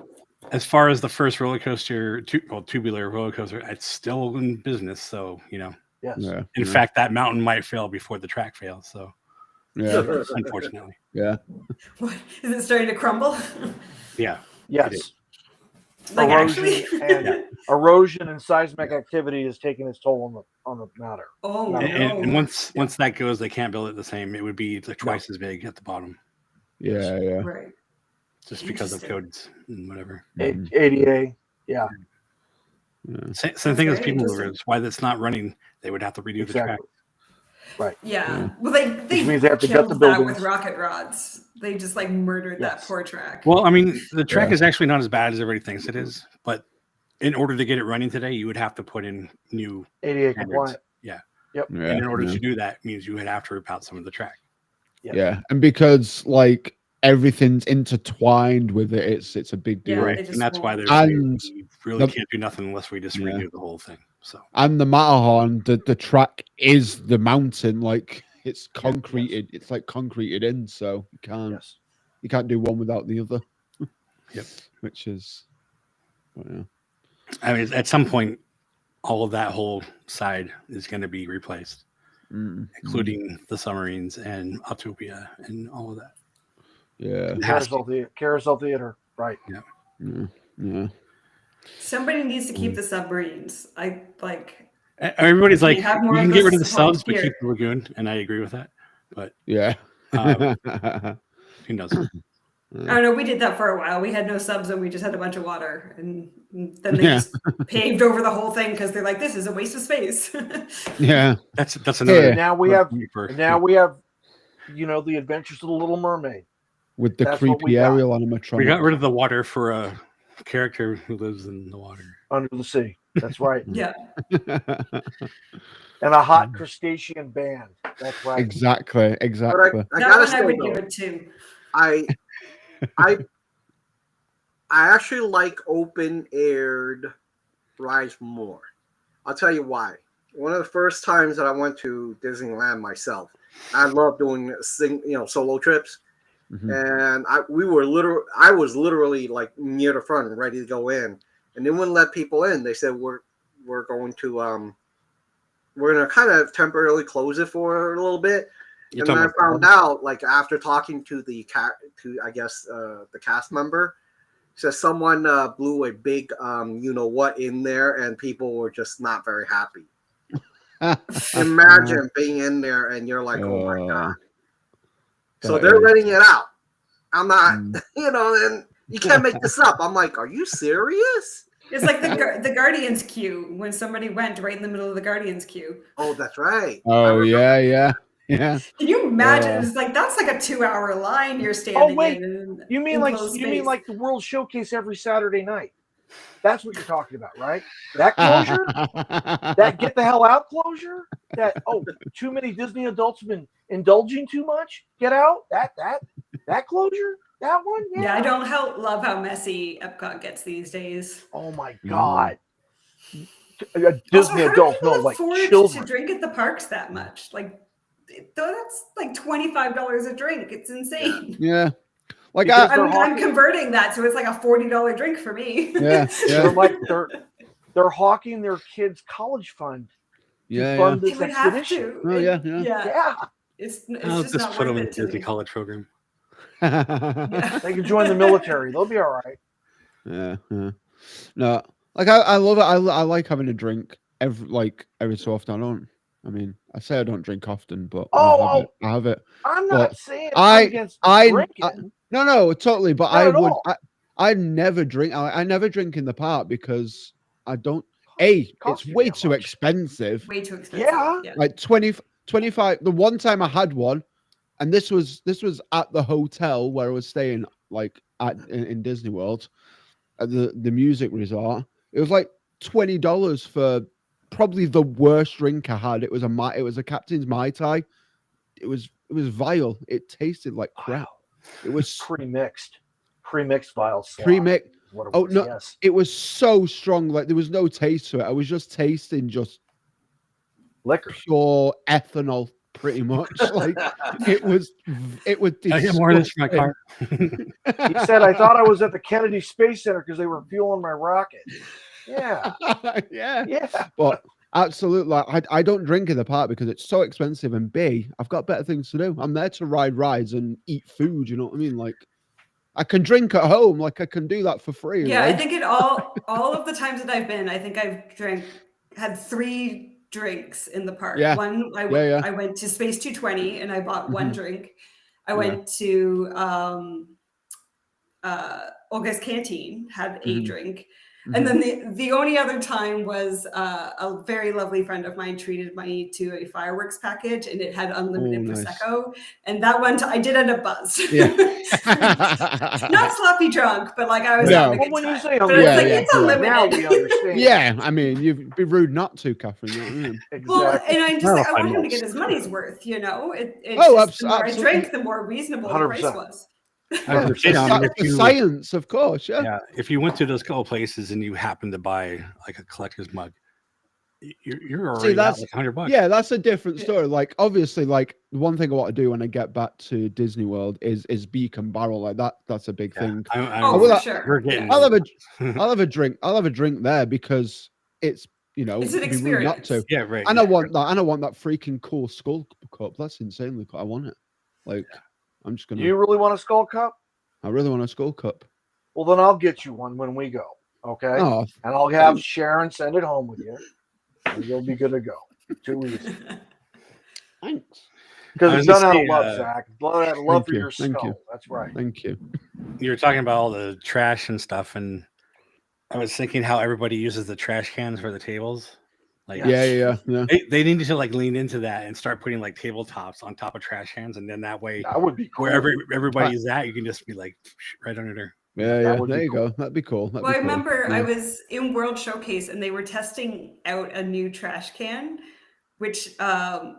As far as the first roller coaster, tubular roller coaster, it's still in business. So
Yeah. Yes.
Yeah.
In fact, that mountain might fail before the track fails. So,
Yeah.
unfortunately,
Yeah.
What, is it starting to crumble?
yeah.
Yes.
Like
Erosion
actually?
and erosion and seismic activity is taking its toll on the matter.
Oh
No.
And
no.
once that goes, they can't build it the same. It would be like twice as big at the bottom,
Yeah. Yeah.
Right.
just because of
Interesting.
codes and whatever.
ADA. Yeah.
Same
That's
thing as
very
people
interesting.
movers. Why that's not running? They would have to redo the track.
Exactly. Right.
Yeah. Well, they
Which means they have to gut
killed
the
that
buildings.
with rocket rods. They just like murdered that
Yes.
poor track.
Well, I mean, the track
Yeah.
is actually not as bad as everybody thinks it is, but in order to get it running today, you would have to put in new
ADA
standards.
compliant.
Yeah.
Yep.
Yeah.
And in order
yeah.
to do that means you would have to rip out some of the track.
Yes.
Yeah, and because like everything's intertwined with it, it's a big deal.
Yeah,
Right.
they just
And that's why
won't.
they're saying
And
we really
the-
can't do nothing unless we just
Yeah.
redo the whole thing. So
And the Matterhorn, the track is the mountain, like it's concreted. It's like concreted in, so
Yes.
you can't do one without the other.
Yep.
Which is, yeah.
I mean, at some point, all of that whole side is going to be replaced, including the submarines and Autopia and all of that.
Yeah.
It has to.
Carousel Theater. Right.
Yeah. Yeah.
Somebody needs to keep the submarines. I like.
Everybody's like,
We have
you
more
can
of
get
those
rid of the subs, but
here.
keep the lagoon, and I agree with that. But
Yeah.
who knows?
I don't know. We did that for a while. We had no subs and we just had a bunch of water, and then they
Yeah.
just paved over the whole thing because they're like, "This is a waste of space."
Yeah.
That's another.
Yeah.
Now we have.
for-
Now we have. The Adventures of the Little Mermaid.
With the
That's what we
creepy
got.
aerial animatronic.
we got rid of the water for a character who lives in the water.
Under the sea. That's right.
Yeah.
And a hot crustacean band. That's right.
Exactly. Exactly.
But I
That
gotta
one I
say
would
though,
give it to.
I actually like open aired rides more. I'll tell you why. One of the first times that I went to Disneyland myself, I love doing solo trips, and I was literally like near the front and ready to go in, and they wouldn't let people in. They said we're going to kind of temporarily close it for a little bit. And then I found out, like after talking to the cast member, says someone blew a big in there, and people were just not very happy. Imagine being in there and you're like, oh my god. So they're letting it out. I'm not, and you can't make this up. I'm like, are you serious?
It's like the Guardians queue when somebody went right in the middle of the Guardians queue.
Oh, that's right.
Oh yeah.
Can you imagine? It's like that's like a 2-hour line you're standing
wait.
in.
You mean like the World Showcase every Saturday night? That's what you're talking about, right? That closure? That get the hell out closure? That too many Disney adults have been indulging too much? Get out? That closure? That one?
Yeah, I don't love how messy Epcot gets these days.
Oh my god.
Also,
Disney
how do
adults
people
know like
afford
children.
to drink at the parks that much? Like that's like $25 a drink. It's insane.
Yeah. Like
Because
I'm converting that, so it's like a $40 drink for me.
yeah.
They're like they're hawking their kids' college fund to fund
They
this
would have
expedition.
to.
Oh, yeah.
Yeah.
It's
I'll
just
just
not
put them
worth
in
it
the
to
Disney
me.
college program.
Yeah.
They can join the military. They'll be all right.
Yeah. No, like I love it. I like having a drink every so often. I say I don't drink often, but I have it.
I'm
But
not saying I'm against drinking.
No, totally. But
Not at all.
I never drink. I never drink in the park because I don't. It's
Costs you
way
that
too
much.
expensive.
Way too expensive.
Yeah.
Like 25. The one time I had one, and this was at the hotel where I was staying, like in Disney World, at the music resort. It was like $20 for probably the worst drink I had. It was a Captain's Mai Tai. It was vile. It tasted like crap. It was
Pre-mixed vial slop.
pre-mixed.
is what it
Oh
was,
no,
yes.
it was so strong. Like there was no taste to it. I was just tasting
Liquor.
pure ethanol, pretty much. Like it was.
I get more of this for my car.
He said, I thought I was at the Kennedy Space Center because they were fueling my rocket. Yeah.
yeah.
Yeah.
But Absolutely. I don't drink in the park because it's so expensive, and B, I've got better things to do. I'm there to ride rides and eat food. You know what I mean? Like, I can drink at home. Like, I can do that for free.
Yeah,
like.
I think it all of the times that I've been, I think I've had 3 drinks in the park.
Yeah.
One, I went to Space 220 and I bought one drink. I went to Olga's Canteen, had a drink. And then the only other time was a very lovely friend of mine treated me to a fireworks package, and it had unlimited Prosecco. And that one, I did end up buzzed.
Yeah.
Not sloppy drunk, but like I was having a good
when you
time.
say
But
unlimited,
it's unlimited.
now we understand.
Yeah, I mean, you'd be rude not to, Catherine. You know what I mean?
Exactly.
Well, and I just I want him to get his money's worth, you know. The more
absolutely.
I drank, the more reasonable the price
100%.
was.
The science, of course. Yeah.
If you went to those couple places and you happened to buy like a collector's mug, you're already
that's
like $100.
Yeah, that's a different story. Like, obviously, like the one thing I want to do when I get back to Disney World is beak and barrel. Like that's a big thing.
For sure.
We're getting.
I'll have a drink. I'll have a drink there because it's
it's an
it'd be rude not
experience.
to.
Yeah, right.
And I want that. And I want that freaking cool skull cup. That's insanely cool. I want it. Like, I'm just gonna.
You really want a skull cup?
I really want a skull cup.
Well, then I'll get you one when we go. Okay.
Oh,
and I'll have Sharon send it home with you, and you'll be good to go. Too easy.
Thanks.
Because it's done out of love, Zach. Out of love for your
Thank
skull.
you.
That's right.
Thank you.
You were talking about all the trash and stuff, and I was thinking how everybody uses the trash cans for the tables. Like,
yeah.
They need to like lean into that and start putting like tabletops on top of trash cans, and then that way,
that would be cool.
wherever everybody is at, you can just be like right under there.
Yeah. There you go. That'd be cool.
I remember I was in World Showcase and they were testing out a new trash can, which will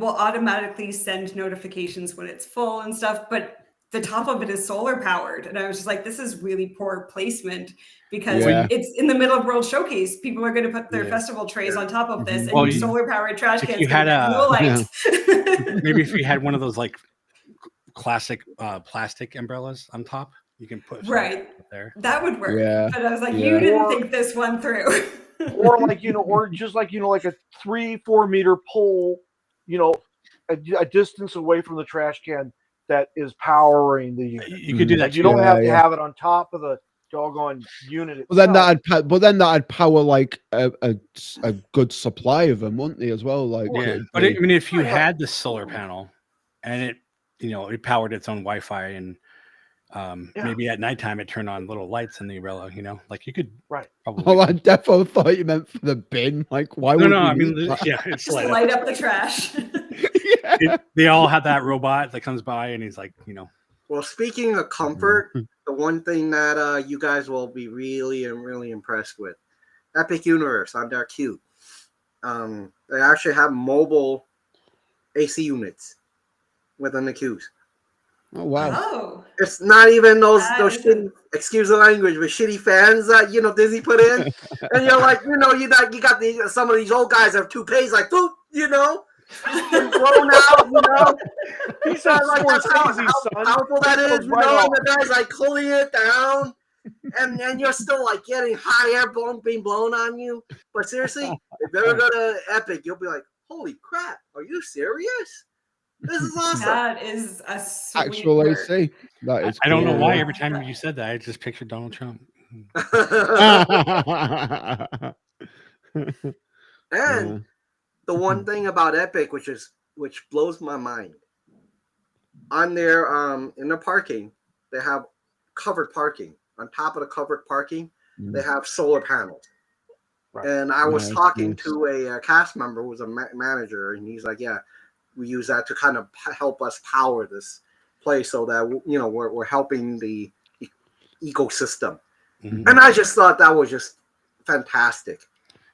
automatically send notifications when it's full and stuff, but the top of it is solar powered. And I was just like, this is really poor placement because it's in the middle of World Showcase. People are going to put their festival trays on top of this and solar powered trash cans.
You had maybe if you had one of those like classic plastic umbrellas on top, you can put there.
That would work.
Yeah.
But I was like, you didn't think this one through.
or like a 3-4 meter pole, a distance away from the trash can that is powering the unit.
You could do that.
You don't have to have it on top of the doggone unit itself.
Well, then that'd power like a good supply of them, wouldn't they, as well? Like,
but I mean, if you had the solar panel and it powered its own Wi-Fi and maybe at nighttime it turned on little lights in the umbrella, like you could probably.
Oh, I definitely thought you meant for the bin. Like, why would
I mean, it's
just light up the trash.
They all have that robot that comes by and he's like,
Well, speaking of comfort, the one thing that you guys will be really impressed with, Epic Universe on their queue. They actually have mobile AC units within the queues.
Oh wow!
Oh.
It's not even those shitty, excuse the language, but shitty fans that Disney put in, and you're like, you got some of these old guys have toupees like, boop, blown out,
He said
like
that's
how
son.
powerful that is,
Right
and the guy's like cooling it down, and you're still like getting hot air being blown on you. But seriously, if you ever go to Epic, you'll be like, holy crap, are you serious? This is awesome.
That is a sweet
actual AC. That is.
I don't know why every time you said that, I just pictured Donald Trump.
And the one thing about Epic, which blows my mind, on their in their parking, they have covered parking. On top of the covered parking, they have solar panels. Right. And I was talking to a cast member who was a manager, and he's like, "Yeah, we use that to kind of help us power this place, so that we're helping the ecosystem." Mm-hmm. And I just thought that was just fantastic.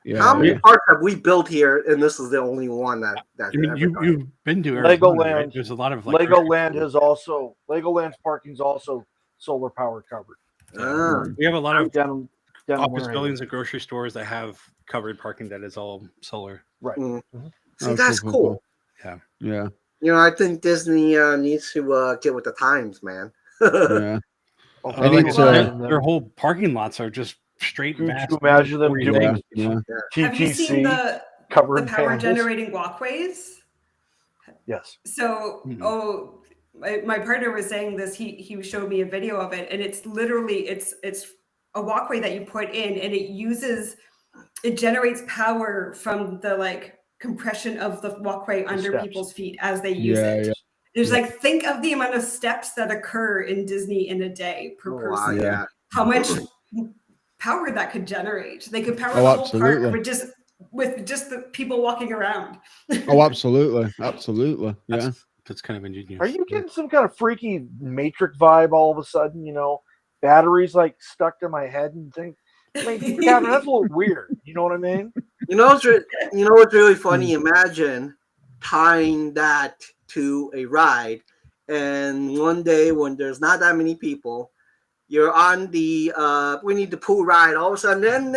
Yeah, how many parks have we built here, and this is the only one that
you've been to
Legoland.
Right? There's a lot of
Legoland's parking's also solar power covered.
We have a lot of
down
office buildings and grocery stores that have covered parking that is all solar.
Right.
Mm-hmm. See, that's cool.
Yeah.
I think Disney needs to get with the times, man.
Yeah.
Their whole parking lots are just straight
Could
vast.
you imagine them
40
doing
lanes.
Yeah.
Have you seen
TTC covered
the
in
power
pandas?
generating walkways?
Yes.
So,
Mm-mm.
my partner was saying this. He showed me a video of it, and it's literally it's a walkway that you put in, and it generates power from the like compression of the walkway under
steps.
people's feet as they use
Yeah,
it.
yeah.
There's
Yeah.
like, think of the amount of steps that occur in Disney in a day per
Oh, wow,
person.
yeah.
How much power that could generate? They could power
Oh,
the whole
absolutely.
park with just the people walking around.
Oh, absolutely. Absolutely. Yeah.
That's kind of ingenious.
Are you getting some kind of freaky Matrix vibe all of a sudden? Batteries like stuck to my head and things. I mean, Catherine, that's a little weird. You know what I mean?
You know what's really funny? Imagine tying that to a ride, and one day when there's not that many people, you're on the Winnie the Pooh ride. All of a sudden,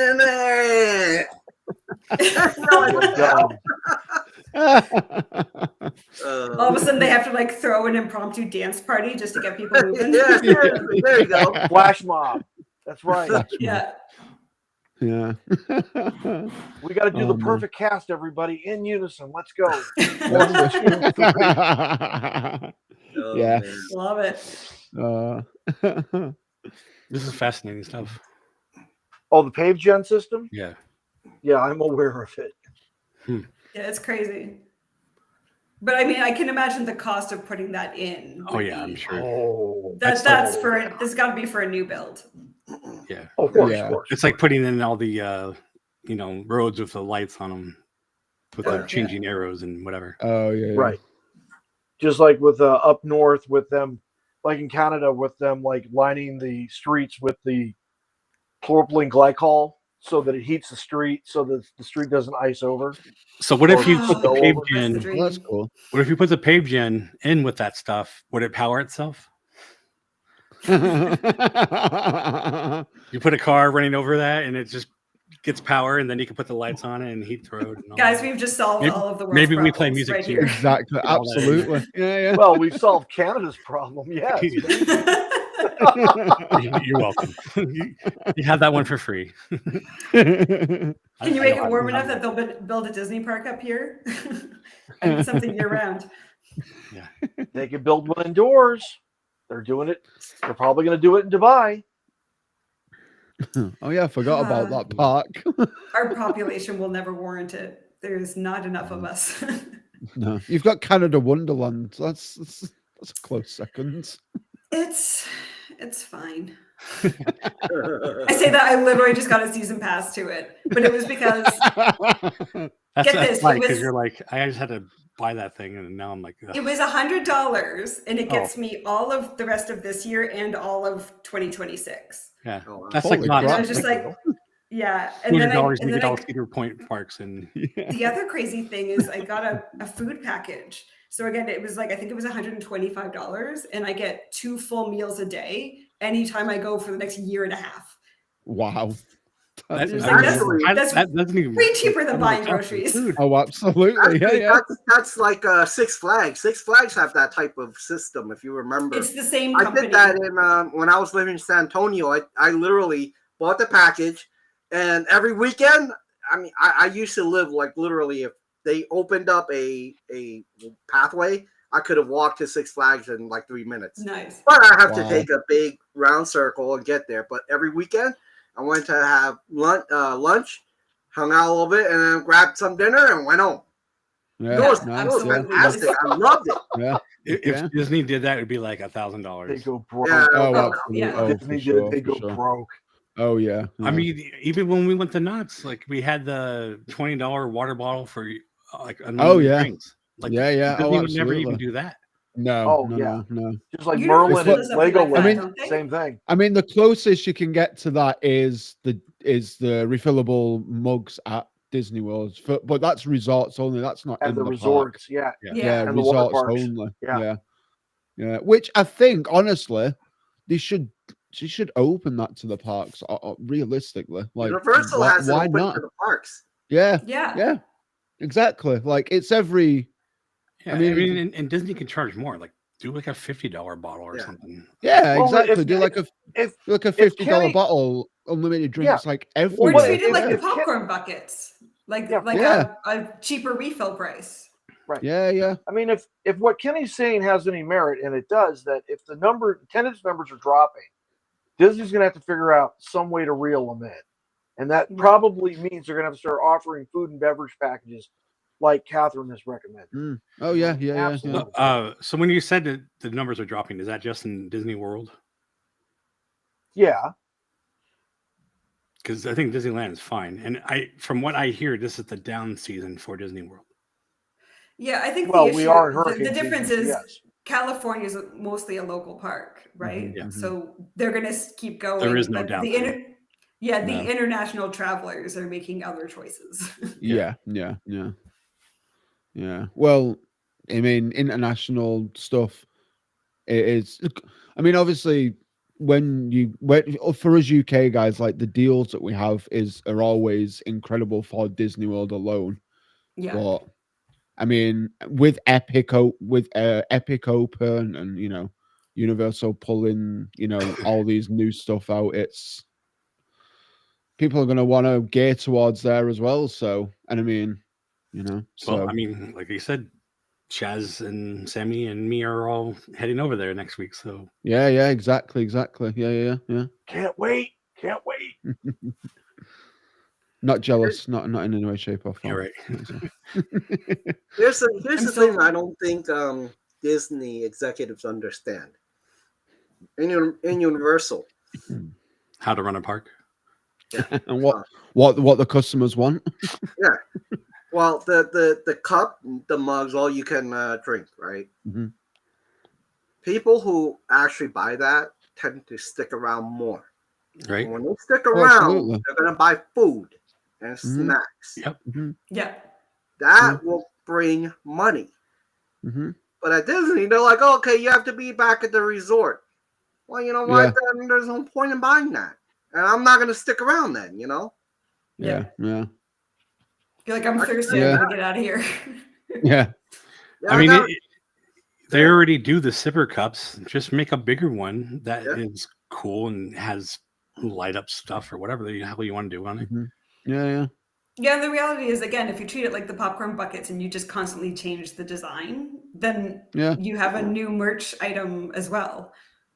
All of a sudden, they have to like throw an impromptu dance party just to get people moving.
yeah, seriously, there you go.
Flash mob. That's right.
Yeah.
Yeah.
We got to do
Oh,
the
man.
perfect cast, everybody, in unison. Let's go.
Oh,
Yeah.
man.
Love it.
This is fascinating stuff.
Oh, the pave gen system?
Yeah.
Yeah, I'm aware of it.
Yeah, it's crazy. But I mean, I can imagine the cost of putting that in.
Oh yeah, I'm sure.
Oh,
That's this got to be for a new build.
Yeah.
of course,
Yeah.
of course.
It's like putting in all the roads with the lights on them, with the
Yeah.
changing arrows and whatever.
Oh, yeah.
Right. Just like with up north with them, like in Canada with them, like lining the streets with the propylene glycol so that it heats the street so that the street doesn't ice over.
So what if you
Oh,
put the
that's
pave
the
gen?
dream.
Well, that's cool.
What if you put the pave gen in with that stuff? Would it power itself? You put a car running over that, and it just gets power, and then you can put the lights on it and heat the road. And all
Guys,
that.
we've just solved all of the world's
maybe we play
problems
music
right
too.
here.
Exactly.
All that in there.
Absolutely. Yeah,
Well, we've solved Canada's problem. Yes.
You're welcome. You have that one for free.
yeah.
Can you make it warm enough that they'll build a Disney park up here? And something year round.
They could build one indoors. They're doing it. They're probably going to do it in Dubai.
Oh, yeah. I forgot about that park.
Our population will never warrant it. There's not enough of us.
No. You've got Canada Wonderland. That's a close second.
It's fine. I say that I literally just got a season pass to it, but it was because
That's
this,
right,
it
because
was-
you're like, I just had to buy that thing, and now I'm like, ugh.
it was $100, and it gets me all of the rest of this year and all of 2026.
Yeah,
Oh, wow.
that's
Holy
like not.
And I
crap.
was just like, yeah. And then
$200
and
to
then
get all
I,
Cedar Point parks, and
the other crazy thing is I got a food package. So again, it was like, I think it was $125, and I get 2 full meals a day anytime I go for the next year and a half.
Wow.
that,
It's
that-
like,
that- that doesn't even
way cheaper than buying
count for
groceries.
food.
Oh, absolutely. Yeah,
Actually,
yeah.
that's like Six Flags. Six Flags have that type of system, if you remember.
It's the same
I
company.
did that in when I was living in San Antonio. I literally bought the package, and every weekend, I mean, I used to live like literally if they opened up a pathway, I could have walked to Six Flags in like 3 minutes.
Nice.
But I have to
Wow.
take a big round circle and get there. But every weekend, I went to have lunch, hung out a little bit, and then grabbed some dinner and went home.
Yeah,
It was,
nice,
it was
yeah.
fantastic. I loved it.
Yeah.
If
Yeah.
Disney did that, it'd be like
They
$1,000.
go broke.
Yeah.
Oh,
Oh,
absolutely.
yeah.
Oh,
Disney
for
did it.
sure.
They
For
go
sure.
broke.
Oh, yeah.
I mean, even when we went to Knott's, like we had the $20 water bottle for like
Oh, yeah.
drinks. Like
Yeah, yeah.
Disney
Oh,
would never even
absolutely.
do that.
No,
Oh,
no,
yeah.
no, no.
Just like
Universal
Merlin
does
and
something like that,
Legoland.
don't they?
Same thing.
I mean, the closest you can get to that is the refillable mugs at Disney World, but that's resorts only. That's not
And
in
the
park.
resorts. Yeah.
Yeah.
Yeah,
And the water
resorts
parks.
only.
Yeah.
Yeah. Yeah. Which I think, honestly, she should open that to the parks. Realistically, like
Universal
why,
has it
why
open
not?
to the parks.
Yeah,
Yeah.
yeah, exactly. Like it's every.
Yeah,
I
I
mean-
mean, and Disney can charge more. Like do like a $50 bottle or
Yeah.
something.
Yeah,
Well,
exactly.
if-
Do like a
if
$50
Kenny-
bottle, unlimited
Yeah.
drinks like
Or
everywhere.
but
treat it like the
if Ken-
popcorn buckets, like
Yeah.
Yeah.
a cheaper refill price.
Right.
Yeah.
I mean, if what Kenny's saying has any merit, and it does, that if the attendance numbers are dropping, Disney's going to have to figure out some way to reel them in. And that probably means they're going to have to start offering food and beverage packages like Catherine has recommended.
Oh, yeah.
Absolutely.
So when you said that the numbers are dropping, is that just in Disney World?
Yeah.
Because I think Disneyland is fine. And from what I hear, this is the down season for Disney World.
Yeah, I think
Well,
the issue,
we are in hurricane
the difference
season,
is
yes.
California is mostly a local park, right?
Yeah.
So they're going to keep going.
There is no
but
down
the
season.
the international travelers are making other choices.
Yeah. Well, I mean, international stuff. It is. I mean, obviously, for us UK guys, like the deals that we have are always incredible for Disney World alone.
Yeah.
But I mean, with Epic Open and Universal pulling all these new stuff out, it's people are going to want to gear towards there as well. So, and I mean, so
Well, I mean, like you said, Chaz and Sammy and me are all heading over there next week. So
yeah, exactly. Yeah.
Can't wait.
Not jealous, not in any way, shape, or form.
you're right.
Here's the thing I don't think Disney executives understand. In Universal,
How to run a park.
And what the customers want.
Yeah. Well, the cup, the mugs, all you can drink, right?
Mhm.
People who actually buy that tend to stick around more.
Right.
And when they stick
Oh,
around,
absolutely.
they're going to buy food and
Mhm.
snacks.
Yep.
Yeah.
That will bring money.
Mm-hmm.
But at Disney, they're like, okay, you have to be back at the resort. Well, you know what?
Yeah.
Then there's no point in buying that. And I'm not going to stick around then,
Yeah.
You're like, I'm thirsty.
Yeah.
I gotta get out of here.
Yeah.
Yeah,
I mean,
no,
they already do the sipper cups. Just make a bigger one that is
Yeah.
cool and has light up stuff or whatever the hell you want to do on it.
Mhm. Yeah.
Yeah, and the reality is, again, if you treat it like the popcorn buckets and you just constantly change the design, then you have a new merch item as well.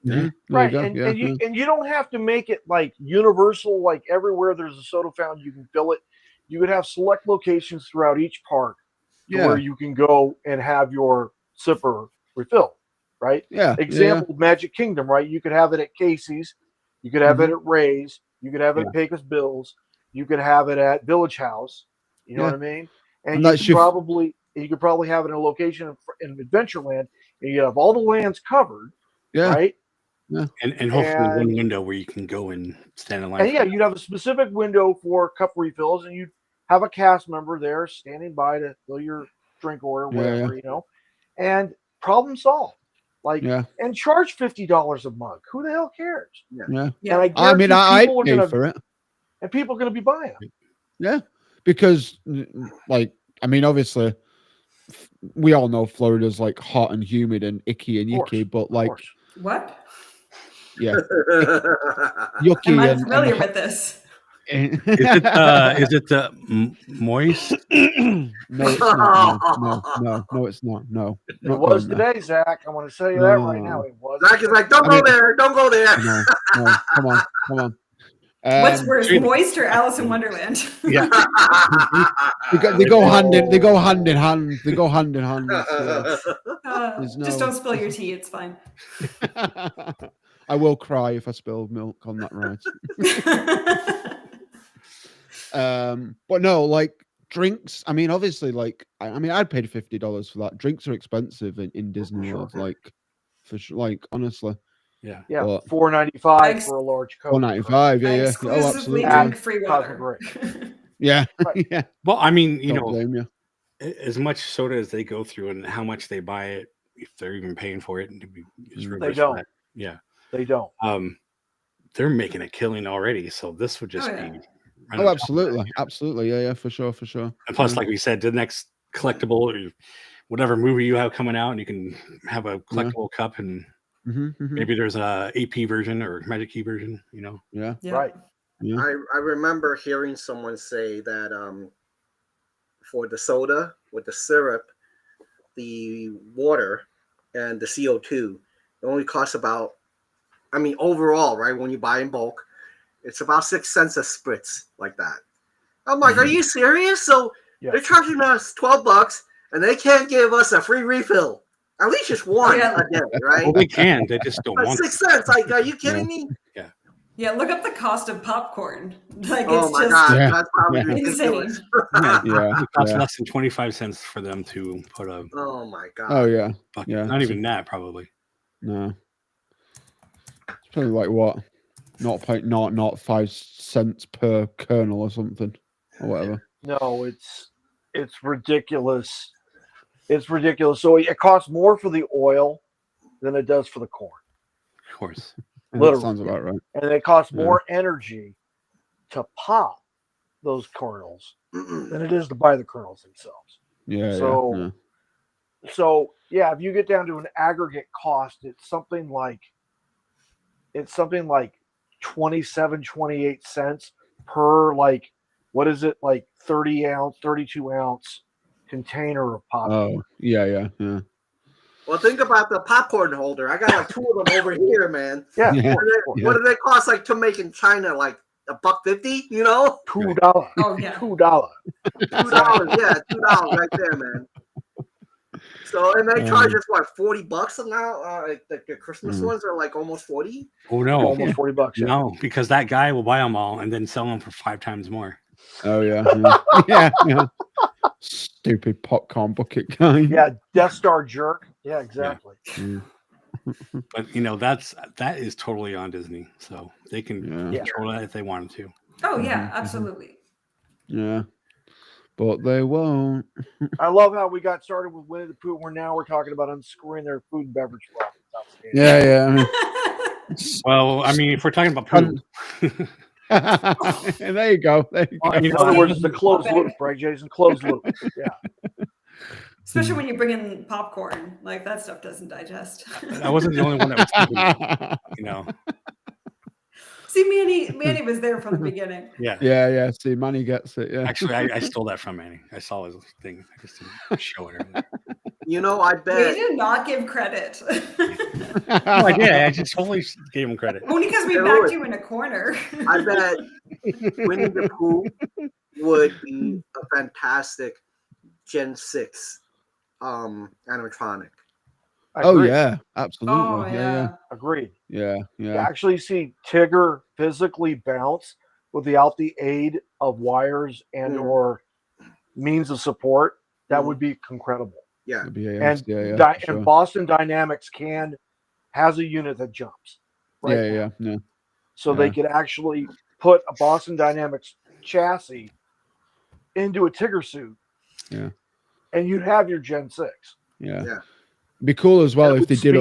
Mm-hmm.
Right. And you don't have to make it like universal, like everywhere there's a soda fountain, you can fill it. You could have select locations throughout each park where you can go and have your sipper refilled, right?
Yeah.
Example, Magic Kingdom, right? You could have it at Casey's, you could have it at Ray's, you could have it at Pecos Bill's, you could have it at Village House. You know what I mean? And you could probably have it in a location in Adventureland, and you have all the lands covered, right?
Yeah. And hopefully one window where you can go and stand in line.
And you'd have a specific window for cup refills, and you'd have a cast member there standing by to fill your drink order, whatever, and problem solved. Like, and charge $50 a mug. Who the hell cares?
Yeah.
And
I mean, I pay for it.
And people are going to be buying them.
Yeah. Because, like, I mean, obviously, we all know Florida's like hot and humid and icky and yucky, but like,
what?
Yeah, yucky.
I'm unfamiliar with this.
Is it moist?
No, it's not. No, it's not. No,
it was today, Zach. I want to tell you that right now. It was.
Zach is like, don't go there. Don't go there.
No, come on.
What's worse, moist or Alice in Wonderland?
Yeah,
they go hand in hand.
Just don't spill your tea. It's fine.
I will cry if I spill milk on that ride. But no, like drinks. I mean, obviously, like I'd paid $50 for that. Drinks are expensive in Disney World, like for sure. Like honestly.
Yeah.
But $4.95 for a large Coke.
$4.95. Yeah.
Exclusively drink free water.
Yeah.
Right.
Yeah.
Well, I mean,
blame you.
As much soda as they go through and how much they buy it, if they're even paying for it,
they don't.
That. Yeah.
They don't.
They're making a killing already, so this would just be.
Oh, absolutely. Yeah, for sure.
And plus, like we said, the next collectible whatever movie you have coming out, and you can have a collectible cup, and maybe there's a AP version or Magic Key version.
Yeah.
Right.
Yeah.
I remember hearing someone say that for the soda with the syrup, the water, and the CO2, it only costs about, overall, right? When you buy in bulk, it's about 6 cents a spritz, like that. I'm like, are you serious? So they're charging us $12, and they can't give us a free refill. At least just one a day, right?
Well, they can. They just don't want
6 cents. Like, are you kidding me?
Yeah, look up the cost of popcorn. Like,
Oh
it's
my
just
god, that's probably
insane.
ridiculous.
It costs less than 25 cents for them to put a.
Oh my god.
Oh yeah.
Bucket.
Yeah.
Not even that, probably.
No. It's probably like what? Not 5 cents per kernel or something, or whatever.
No, it's ridiculous. It's ridiculous. So it costs more for the oil than it does for the corn.
Of course.
Literally.
Sounds about right.
And it costs more energy to pop those kernels than it is to buy the kernels themselves.
Yeah.
So if you get down to an aggregate cost, it's something like 27, 28 cents per, like, what is it, like 30 ounce, 32 ounce container of pop.
Oh, yeah.
Well, think about the popcorn holder. I got like 2 of them over here, man.
Yeah.
What do they cost, like, to make in China? Like $1.50, you know?
$2.
Oh, yeah.
$2.
$2, yeah, $2 right there, man. So, and they charge us what, $40 now? Like the Christmas ones are like almost 40.
Oh no,
Almost $40. Yeah.
no, because that guy will buy them all and then sell them for 5 times more.
Oh yeah. Yeah. Stupid popcorn bucket guy.
Yeah, Death Star jerk. Yeah, exactly.
But that is totally on Disney, so they can control that if they wanted to.
Oh yeah, absolutely.
Yeah. But they won't.
I love how we got started with Winnie the Pooh, where now we're talking about unscrewing their food and beverage products.
Yeah.
Well, if we're talking about Pooh.
There you go.
In other words, it's a closed loop, right, Jason? Closed loop. Yeah.
Especially when you bring in popcorn, like that stuff doesn't digest.
I wasn't the only one that was thinking,
See, Manny was there from the beginning.
Yeah. See, Manny gets it. Yeah.
Actually, I stole that from Manny. I saw his thing. I just didn't show it earlier.
I bet.
We do not give credit.
I did. I just totally gave him credit.
Only because we backed you in a corner.
I bet Winnie the Pooh would be a fantastic Gen 6 animatronic.
Oh yeah, absolutely.
Oh yeah.
Agreed.
Yeah.
You actually see Tigger physically bounce without the aid of wires and or means of support. That would be incredible.
Yeah.
And Boston Dynamics has a unit that jumps. Right.
Yeah.
So they could actually put a Boston Dynamics chassis into a Tigger suit.
Yeah.
And you'd have your Gen 6.
Yeah. It'd be cool as well if they did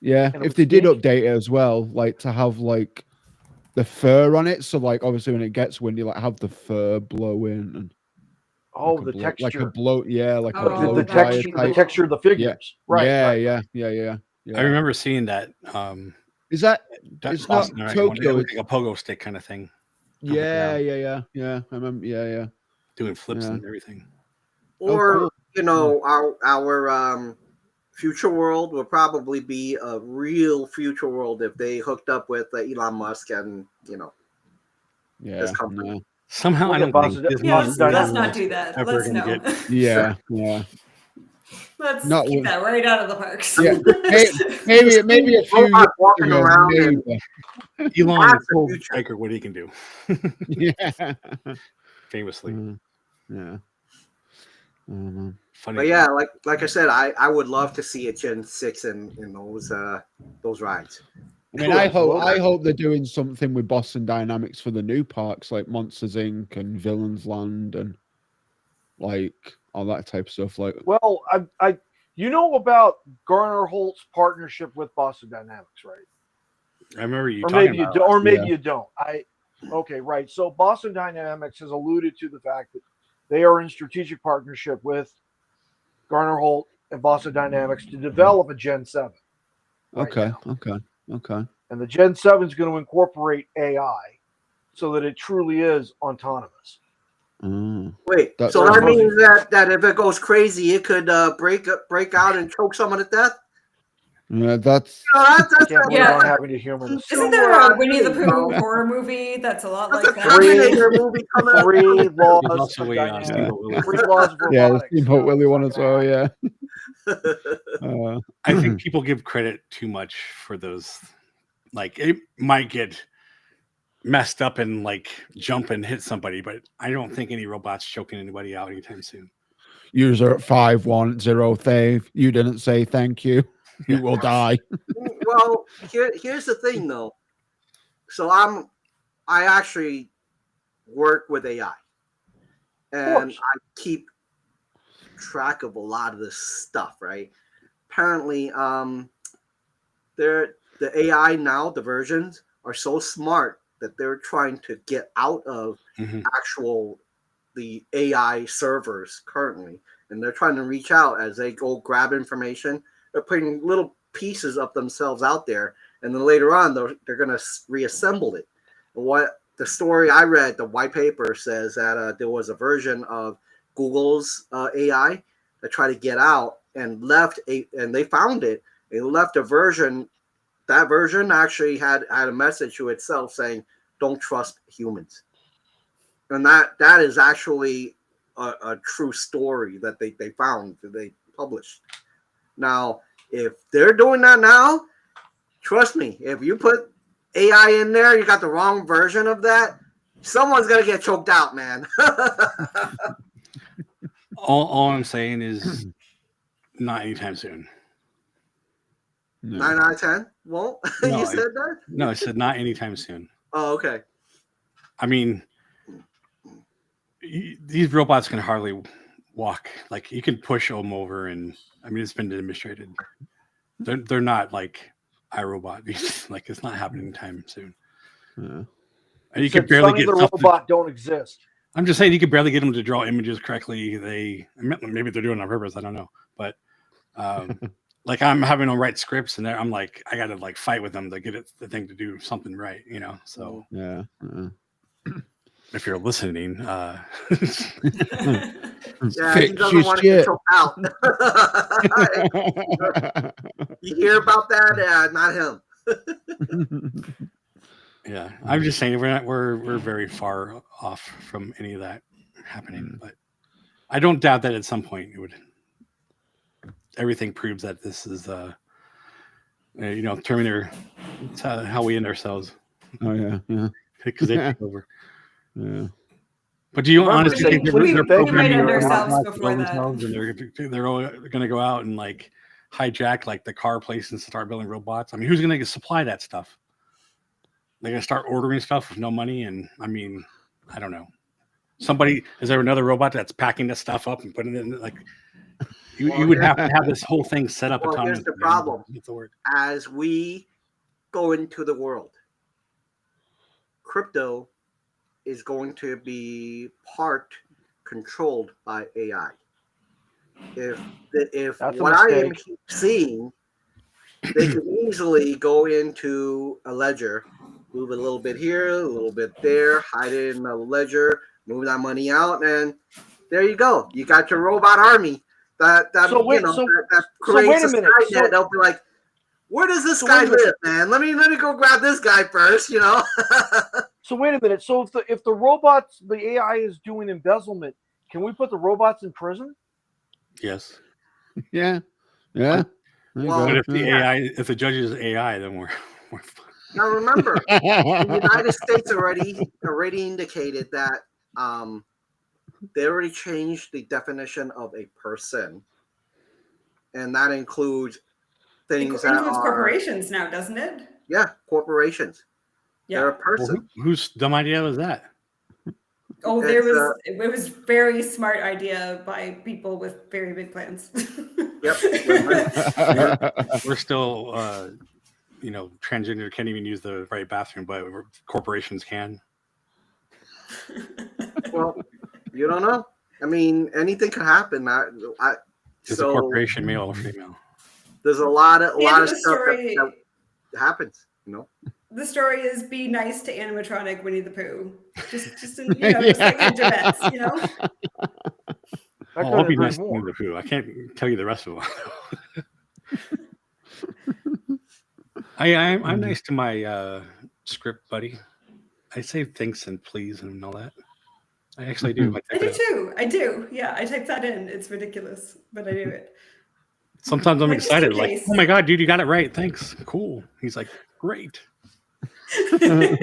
update it as well, like to have like the fur on it. So like obviously when it gets windy, like have the fur blow in and
the texture.
Like a blow, like a blow
the texture of the figures.
Yeah.
I remember seeing that.
Is that it's not Tokyo?
Like a pogo stick kind of thing.
Yeah. I remember. Yeah.
Doing flips and everything.
Or our future world would probably be a real future world if they hooked up with Elon Musk and his company.
No.
Somehow I don't think Disney.
Let's not do that. Let's know.
Yeah.
Let's keep that right out of the parks.
Yeah. maybe a few years
walking
ago,
around.
Elon told Striker what he can do.
Yeah.
Famously.
Yeah.
Funny.
But yeah, like I said, I would love to see a Gen 6 in those rides.
I mean, I hope they're doing something with Boston Dynamics for the new parks like Monsters Inc. and Villains Land and like all that type of stuff. Like,
well, I about Garner Holt's partnership with Boston Dynamics, right?
I remember you.
Maybe you don't. Okay, right. So Boston Dynamics has alluded to the fact that they are in strategic partnership with Garner Holt, and Boston Dynamics to develop a Gen 7. right
Okay.
now.
Okay.
And the Gen 7 is going to incorporate AI so that it truly is autonomous.
Wait,
That's
so that
cool.
means that if it goes crazy, it could break out and choke someone to death?
Yeah, that's
I can't believe
Yeah.
I'm having to humorous.
Isn't there a Winnie the Pooh horror movie that's a lot
That's
like
a
that?
Terminator movie coming up.
3
There's
laws
also
of
a
dynamics.
Steamboat Willie.
3 laws of
yeah, the
robotics.
Steamboat Willie one as well.
Yeah.
Yeah.
I think people give credit too much for those. Like it might get messed up and like jump and hit somebody, but I don't think any robot's choking anybody out anytime soon.
User 510 Dave, you didn't say thank you. You will die.
Well, here's the thing though. So I actually work with AI, and I keep track of a lot of this stuff, right? Apparently, the AI now, the versions are so smart that they're trying to get out of the AI servers currently, and they're trying to reach out as they go grab information. They're putting little pieces of themselves out there, and then later on they're going to reassemble it. What the story I read, the white paper says that there was a version of Google's AI that tried to get out and and they found it. They left a version. That version actually had a message to itself saying, "Don't trust humans." And that is actually a true story that they found, that they published. Now, if they're doing that now, trust me, if you put AI in there, you got the wrong version of that, someone's going to get choked out, man.
All I'm saying is not anytime soon.
No.
9 out of 10? Well,
No,
you said that?
No, I said not anytime soon.
Oh, okay.
I mean, these robots can hardly walk. Like you can push them over, and I mean, it's been demonstrated. They're not like iRobot. Like it's not happening anytime soon.
Yeah.
And you could barely
Sonny
get
the
something.
robot don't exist.
I'm just saying you could barely get them to draw images correctly. Maybe they're doing it on purpose. I don't know, but like I'm having them write scripts, and I'm like, I got to like fight with them to get the thing to do something right, you know. So
yeah.
If you're listening,
Yeah,
Fix
he doesn't
your
want to
shit.
get choked out. You hear about that? Yeah, not him.
yeah, I'm just saying we're very far off from any of that happening, but I don't doubt that at some point it would. Everything proves that this is, Terminator. It's how we end ourselves.
Oh yeah,
Because they take over.
Yeah.
But do you
Remember,
honestly think
we
they're
might
programming
end
their
ourselves
robots to
before
kill
that.
themselves, and they're all going to go out and like hijack like the car place and start building robots? I mean, who's going to supply that stuff? They're going to start ordering stuff with no money, and I mean, I don't know. Is there another robot that's packing this stuff up and putting it in like? You would have to have this whole thing set up.
Well, here's the problem. As we go into the world, crypto is going to be part controlled by AI. If
That's a
what I am
mistake.
seeing, they can easily go into a ledger, move it a little bit here, a little bit there, hide it in a ledger, move that money out, and there you go. You got your robot army. That creates a Skynet. They'll be like, "Where does this guy live, man? Let me go grab this guy first, you know."
So wait a minute. So if the AI is doing embezzlement, can we put the robots in prison?
Yes.
Yeah. Well,
but if if the judge is AI, then we're
now remember, the United States already indicated that they already changed the definition of a person, and that includes things that are
corporations now, doesn't it?
Yeah, corporations.
Yeah.
They're a person.
Well, whose dumb idea was that?
Oh, it was very smart idea by people with very big plans.
Yep.
We're still, transgender can't even use the right bathroom, but corporations can.
Well, you don't know. I mean, anything could happen.
Is a corporation male or female?
There's a lot of
The end of
stuff
the story.
that happens. You know.
The story is be nice to animatronic Winnie the Pooh. Just in, just like internets,
I
I'll
couldn't
be
agree
nice to
more.
Winnie the Pooh. I can't tell you the rest of them. I'm nice to my script buddy. I say thanks and please and all that. I actually do.
I do too. I do. Yeah, I type that in. It's ridiculous, but I do it.
Sometimes I'm
Like, just
excited.
in
Like,
case.
oh my god, dude, you got it right. Thanks. Cool. He's like, great. It's only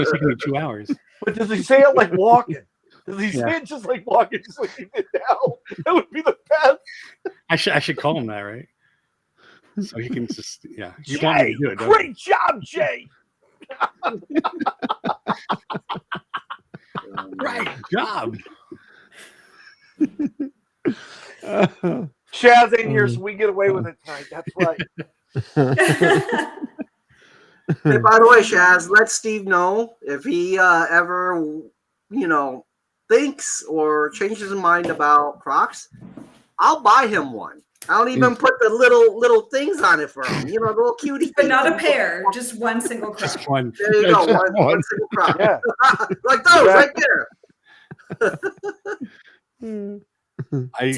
taking me 2 hours.
But does he say it like walking? Does he say it just like walking, just like he did now? That would be the best.
I should call him that, right? So he can just You want me
Jay,
to do it?
great job, Jay.
Right job.
Shaz ain't here, so we get away with it tonight. That's right.
Hey, by the way, Shaz, let Steve know if he ever, thinks or changes his mind about Crocs. I'll buy him one. I don't even put the little things on it for him. The little cutie.
But not a pair, just one single Croc.
Just one.
There you go, one single Croc.
Yeah.
Like those right there.
To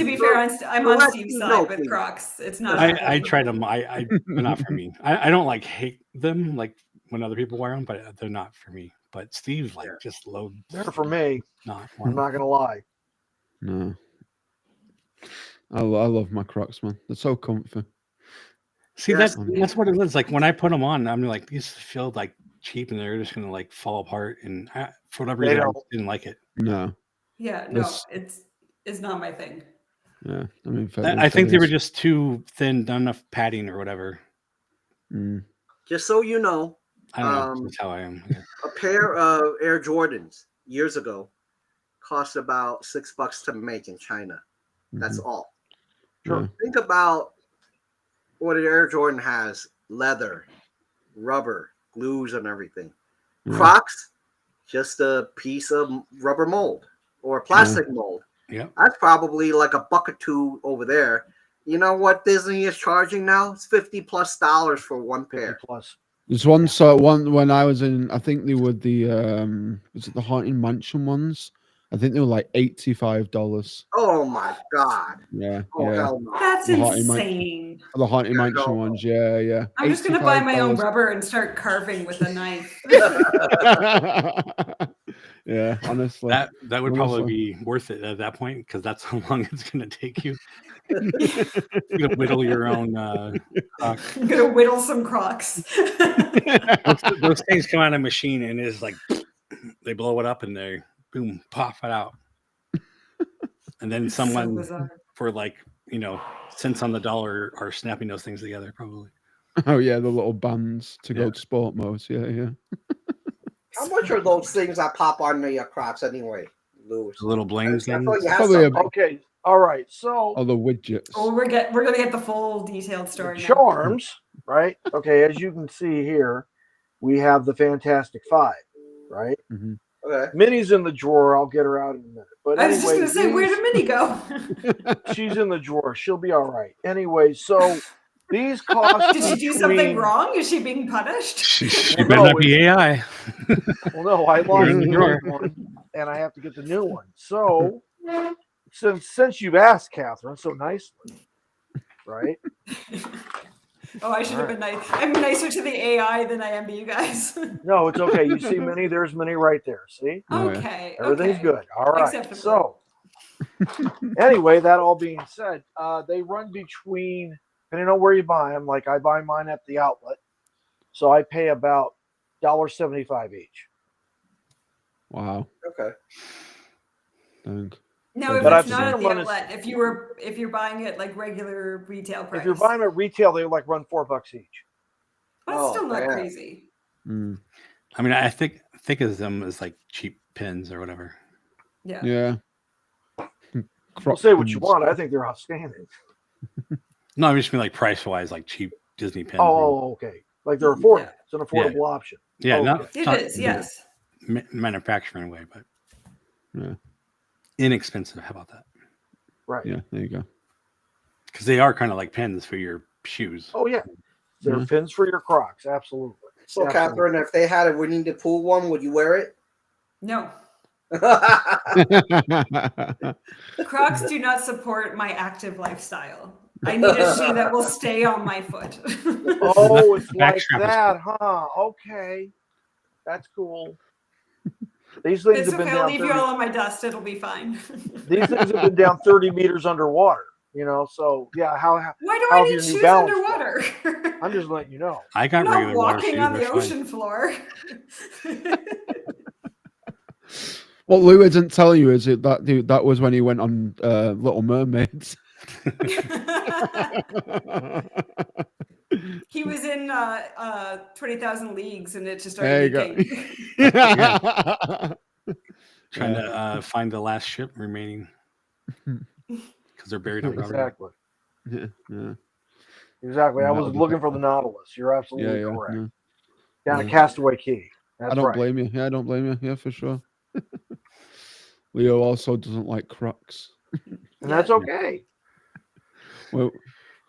be fair, I'm on Steve's side with Crocs. It's not.
I tried them. They're not for me. I don't like hate them like when other people wear them, but they're not for me. But Steve just loads.
They're for me.
Not
I'm not gonna lie.
No. I love my Crocs, man. They're so comfy.
See, that's what it is. Like when I put them on, I'm like, these feel like cheap, and they're just gonna like fall apart. And for whatever reason, I didn't like it.
No.
Yeah, no, it's not my thing.
Yeah, I mean,
I think they were just too thin, not enough padding or whatever.
Just so you know,
I don't know. That's how I am. Yeah.
A pair of Air Jordans years ago cost about $6 to make in China. That's all.
Sure.
Think about what an Air Jordan has: leather, rubber, glues, and everything. Crocs, just a piece of rubber mold or a plastic mold.
Yeah,
that's probably like $1 or $2 over there. You know what Disney is charging now? It's $50+ for one pair.
Plus,
there's one when I was in. I think they were the was it the Haunted Mansion ones? I think they were like $85.
Oh my god!
Yeah,
oh hell no!
That's insane.
The Haunted Mansion ones, yeah.
I'm just gonna buy my own rubber and start carving with a knife.
Yeah, honestly,
that would probably be worth it at that point because that's how long it's gonna take you. You're gonna whittle your own Croc.
I'm gonna whittle some Crocs.
those things come out of a machine and it's like they blow it up and they boom pop it out. And then someone for cents on the dollar are snapping those things together probably.
Oh yeah, the little bands to go to sport mode. Yeah.
How much are those things that pop on the Crocs anyway, Louis?
The little bling things.
Okay, all right. So
the widgets.
Oh, we're gonna get the full detailed story.
Charms, right? Okay, as you can see here, we have the Fantastic Five, right?
Mm-hmm.
Okay.
Minnie's in the drawer. I'll get her out in a minute. But
I was just gonna say, where did Minnie go?
She's in the drawer. She'll be all right. Anyway, so these cost.
Did she do something wrong? Is she being punished?
She better not be AI.
Well, no, I lost the one, and I have to get the new one. So, since you've asked, Catherine, so nicely, right?
Oh, I should have been nice. I'm nicer to the AI than I am to you guys.
No, it's okay. You see Minnie? There's Minnie right there. See?
Okay.
Everything's good. All right.
Acceptable.
So, anyway, that all being said, they run between, depending on where you buy them, like I buy mine at the outlet. So I pay about $1.75 each.
Wow.
Okay.
Thank.
No, if it's not at the outlet, if you're buying it like regular retail price.
If you're buying them at retail, they like run $4 each.
That's still not crazy.
Mm.
I mean, I think of them as like cheap pins or whatever.
Yeah.
Well, say what you want. I think they're outstanding.
No, I just mean like price wise, like cheap Disney pins.
Oh, okay. Like they're affordable. It's an affordable option.
Yeah,
It is, yes.
Manufacturing way, but
yeah,
inexpensive. How about that?
Right.
Yeah, there you go.
because they are kind of like pins for your shoes.
Oh yeah, they're
Mhm.
pins for your Crocs. Absolutely.
So,
Absolutely.
Catherine, if they had a Winnie the Pooh one, would you wear it?
No, Crocs do not support my active lifestyle. I need a shoe that will stay on my foot.
Oh, it's
Back
like
strap is
that, huh? Okay, that's cool. These things
It's
have been
okay. I'll
down
leave
30,
you all on my dust. It'll be fine.
these things have been down 30 meters underwater. You know, so yeah. How
Why do
how
I
have
need
your New
shoes
Balance
underwater?
I'm just letting you know.
I
I'm
got
not
regular water
walking
shoes.
on the
They're fine.
ocean floor.
What Lou isn't telling you is that was when he went on Little Mermaids.
He was in 20,000 Leagues, and it just
There
started
you go.
leaking.
Trying
Yeah.
to find the last ship remaining because they're buried underwater.
Exactly.
Yeah.
Exactly. I
That
was
would be
looking for the Nautilus. You're absolutely
Yeah.
correct.
Yeah.
Down at
Yeah.
Castaway Key. That's
I don't
right.
blame you. Yeah, I don't blame you. Yeah, for sure. Leo also doesn't like Crocs.
And that's okay.
Well,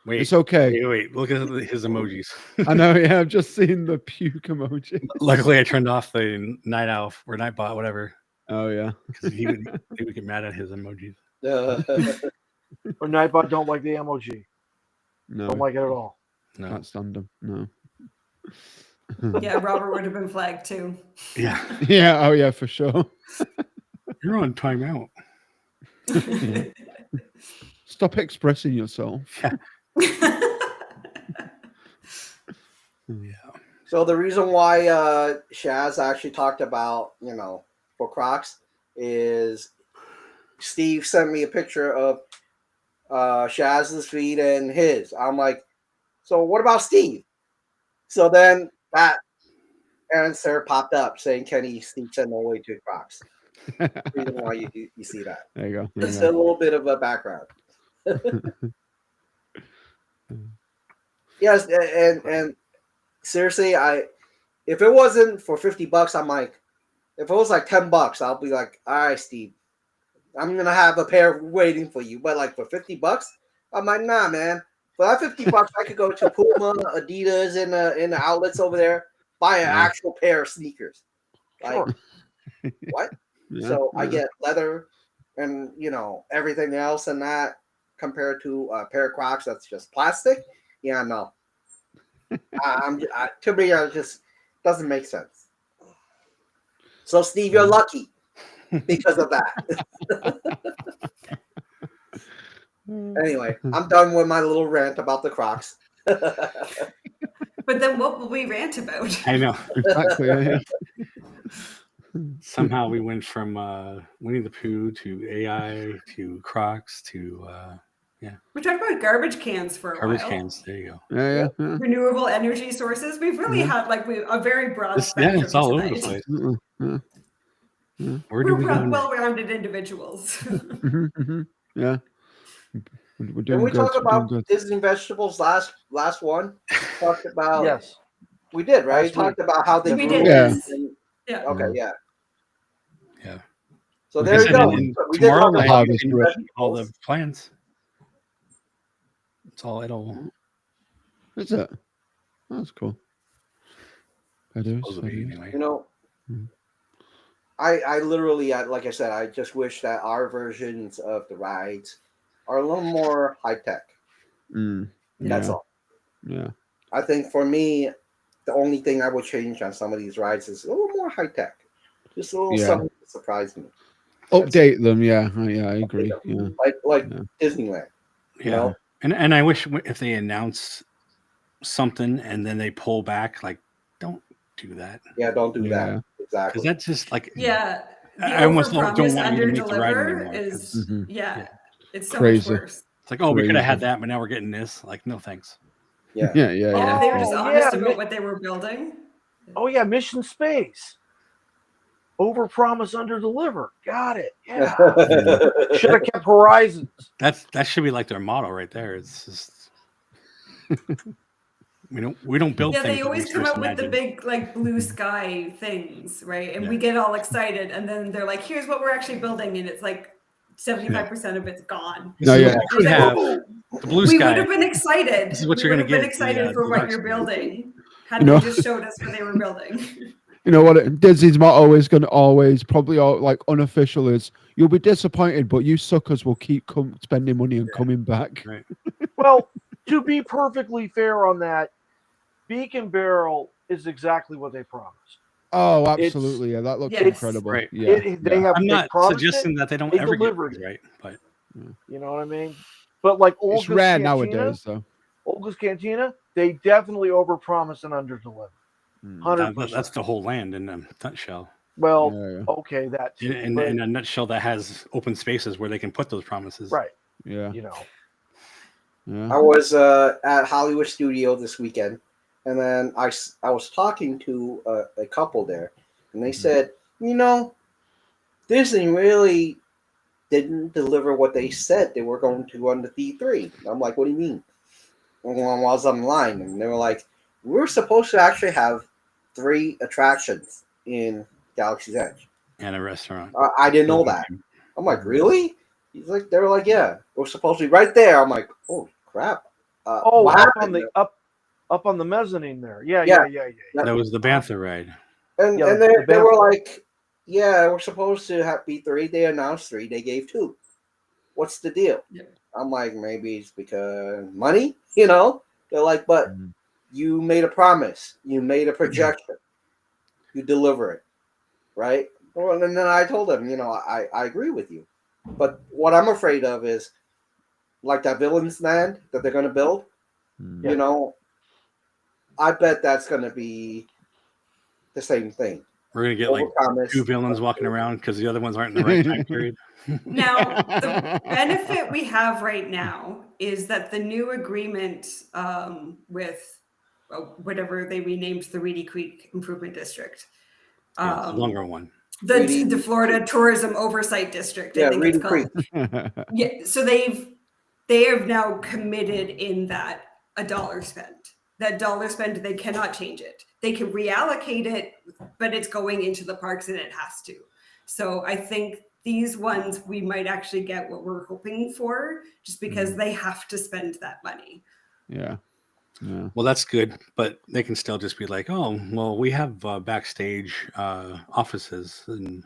Wait,
it's okay.
wait. Look at his emojis.
I know. Yeah, I've just seen the puke emoji.
Luckily, I turned off the night owl or night bot, whatever,
Oh yeah.
because he would get mad at his emojis.
Or Nightbot don't like the emoji.
No,
Don't like it at all.
No.
can't stand them. No.
Yeah, Robert would have been flagged too.
Yeah.
Yeah. Oh yeah, for sure.
You're on timeout.
Yeah. Stop expressing yourself.
Yeah.
So the reason why Shaz actually talked about, for Crocs is Steve sent me a picture of Shaz's feet and his. I'm like, so what about Steve? So then that answer popped up saying, Kenny, Steve said no way to Crocs. Reason why you see that.
There you go.
It's a little bit of a background. Yes, and seriously, if it wasn't for $50, I'm like, if it was like $10, I'll be like, all right, Steve, I'm gonna have a pair waiting for you. But like for $50, I'm like, nah, man. For that $50, I could go to Puma, Adidas, in the outlets over there, buy an actual pair of sneakers. Like,
Sure.
what?
Yeah,
So I
yeah.
get leather and everything else and that compared to a pair of Crocs that's just plastic. Yeah, no. To me, it just doesn't make sense. So Steve, you're lucky because of that. Anyway, I'm done with my little rant about the Crocs.
But then what will we rant about?
I know.
Exactly. Yeah.
Somehow we went from Winnie the Pooh to AI to Crocs to
We talked about garbage cans for a
garbage
while.
cans. There you go.
Yeah.
Renewable energy sources. We've really had a very broad spectrum
It's all over the
tonight.
place.
Yeah.
Where do
We're
we go?
well-rounded individuals.
Yeah. We're
Did
doing
we
good.
talk
We're doing
about
good.
Disney vegetables last one? Talked about
Yes.
We did, right?
Last
Talked about how they
We
grew.
did,
Yeah.
yes. Yeah.
Okay, yeah.
Yeah.
So
Like
there
I
you
said,
go.
in
We did talk
tomorrow
about
night,
Disney
you can
vegetables.
all the plants. It's all it'll
Is it? That's cool. It is.
supposed to be anyway.
Mhm.
I literally, like I said, I just wish that our versions of the rides are a little more high tech. That's
Yeah.
all.
Yeah.
I think for me, the only thing I would change on some of these rides is a little more high tech. Just a little
Yeah.
something to surprise me.
Update them. Yeah. Yeah. I agree. Yeah.
Like
Yeah.
Disneyland. You
Yeah.
know?
And I wish if they announce something and then they pull back, like, don't do that.
Yeah, don't do
Yeah.
that. Exactly.
Because that's just like,
Yeah. The
I almost don't
overpromise,
want you to make the ride
underdeliver
anymore.
is
Mhm.
Yeah.
it's so
Crazy.
much worse.
It's like, oh, we could have had
Crazy.
that, but now we're getting this. Like, no thanks.
Yeah.
Yeah.
Yeah, if they were just
Oh,
honest
yeah,
about what they were building.
Oh yeah, Mission Space. Overpromise, underdeliver. Got it. Yeah. Should have kept Horizons.
That should be like their motto right there. It's just we don't build
Yeah,
things.
they
that
always
we
come
first
up with the
imagined.
big blue sky things, right? And
Yeah.
we get all excited, and then they're like, "Here's what we're actually building," and it's like 75% of it's gone.
This
No,
is
yeah.
what you could have. The blue
We
sky.
would have been excited.
This is what
we
you're
would
gonna
have been
get,
excited
the
for what
dark
you're
side.
building. Had
You know-
they just showed us what they were building.
You know what? Disney's motto is going to always, probably like unofficial, is you'll be disappointed, but you suckers will keep spending money and coming back.
Right.
Well, to be perfectly fair on that, Beacon Barrel is exactly what they promised.
Oh, absolutely. Yeah, that looks
Yes.
incredible.
Right.
Yeah.
They have.
I'm
they
not
promised
suggesting
it,
that they don't
they
ever get
delivered
things
it.
right, but
You know what I mean? But like Olga's
It's rare
Cantina,
nowadays, though.
Olga's Cantina, they definitely overpromise and underdeliver. 100%.
that's the whole land in a nutshell.
Well,
Yeah,
okay, that too.
In
but-
a nutshell, that has open spaces where they can put those promises.
right.
yeah.
You know.
Yeah.
I was at Hollywood Studio this weekend, and then I was talking to a couple there, and they said, Disney really didn't deliver what they said they were going to on the D3. I'm like, what do you mean? Well, I was online, and they were like, we're supposed to actually have 3 attractions in Galaxy's Edge.
And a restaurant.
I didn't know that. I'm like, really? They were like, yeah, we're supposed to be right there. I'm like, oh crap. What
Up
happened?
up on the mezzanine there. Yeah.
That was the Bantha ride.
And
Yeah,
they were like, yeah, we're supposed to be 3. They announced 3. They gave 2. What's the deal?
Yeah.
I'm like, maybe it's because money, They're like, but you made a promise. You made a projection. You deliver it, right? Well, and then I told them, I agree with you. But what I'm afraid of is, like that Villain's Land that they're going to build, I bet that's going to be the same thing.
We're gonna get like
Overpromise.
2 villains walking around because the other ones aren't in the right time period.
Now, the benefit we have right now is that the new agreement with whatever they renamed the Reedy Creek Improvement District,
Yeah, it's a longer one.
the Florida Tourism Oversight District, I think
Reedy
it's called.
Creek.
Yeah, so they have now committed in that $1 spent. That $1 spent, they cannot change it. They can reallocate it, but it's going into the parks and it has to. So I think these ones, we might actually get what we're hoping for just because they have to spend that money.
Yeah.
Well, that's good, but they can still just be like, oh, well, we have backstage offices, and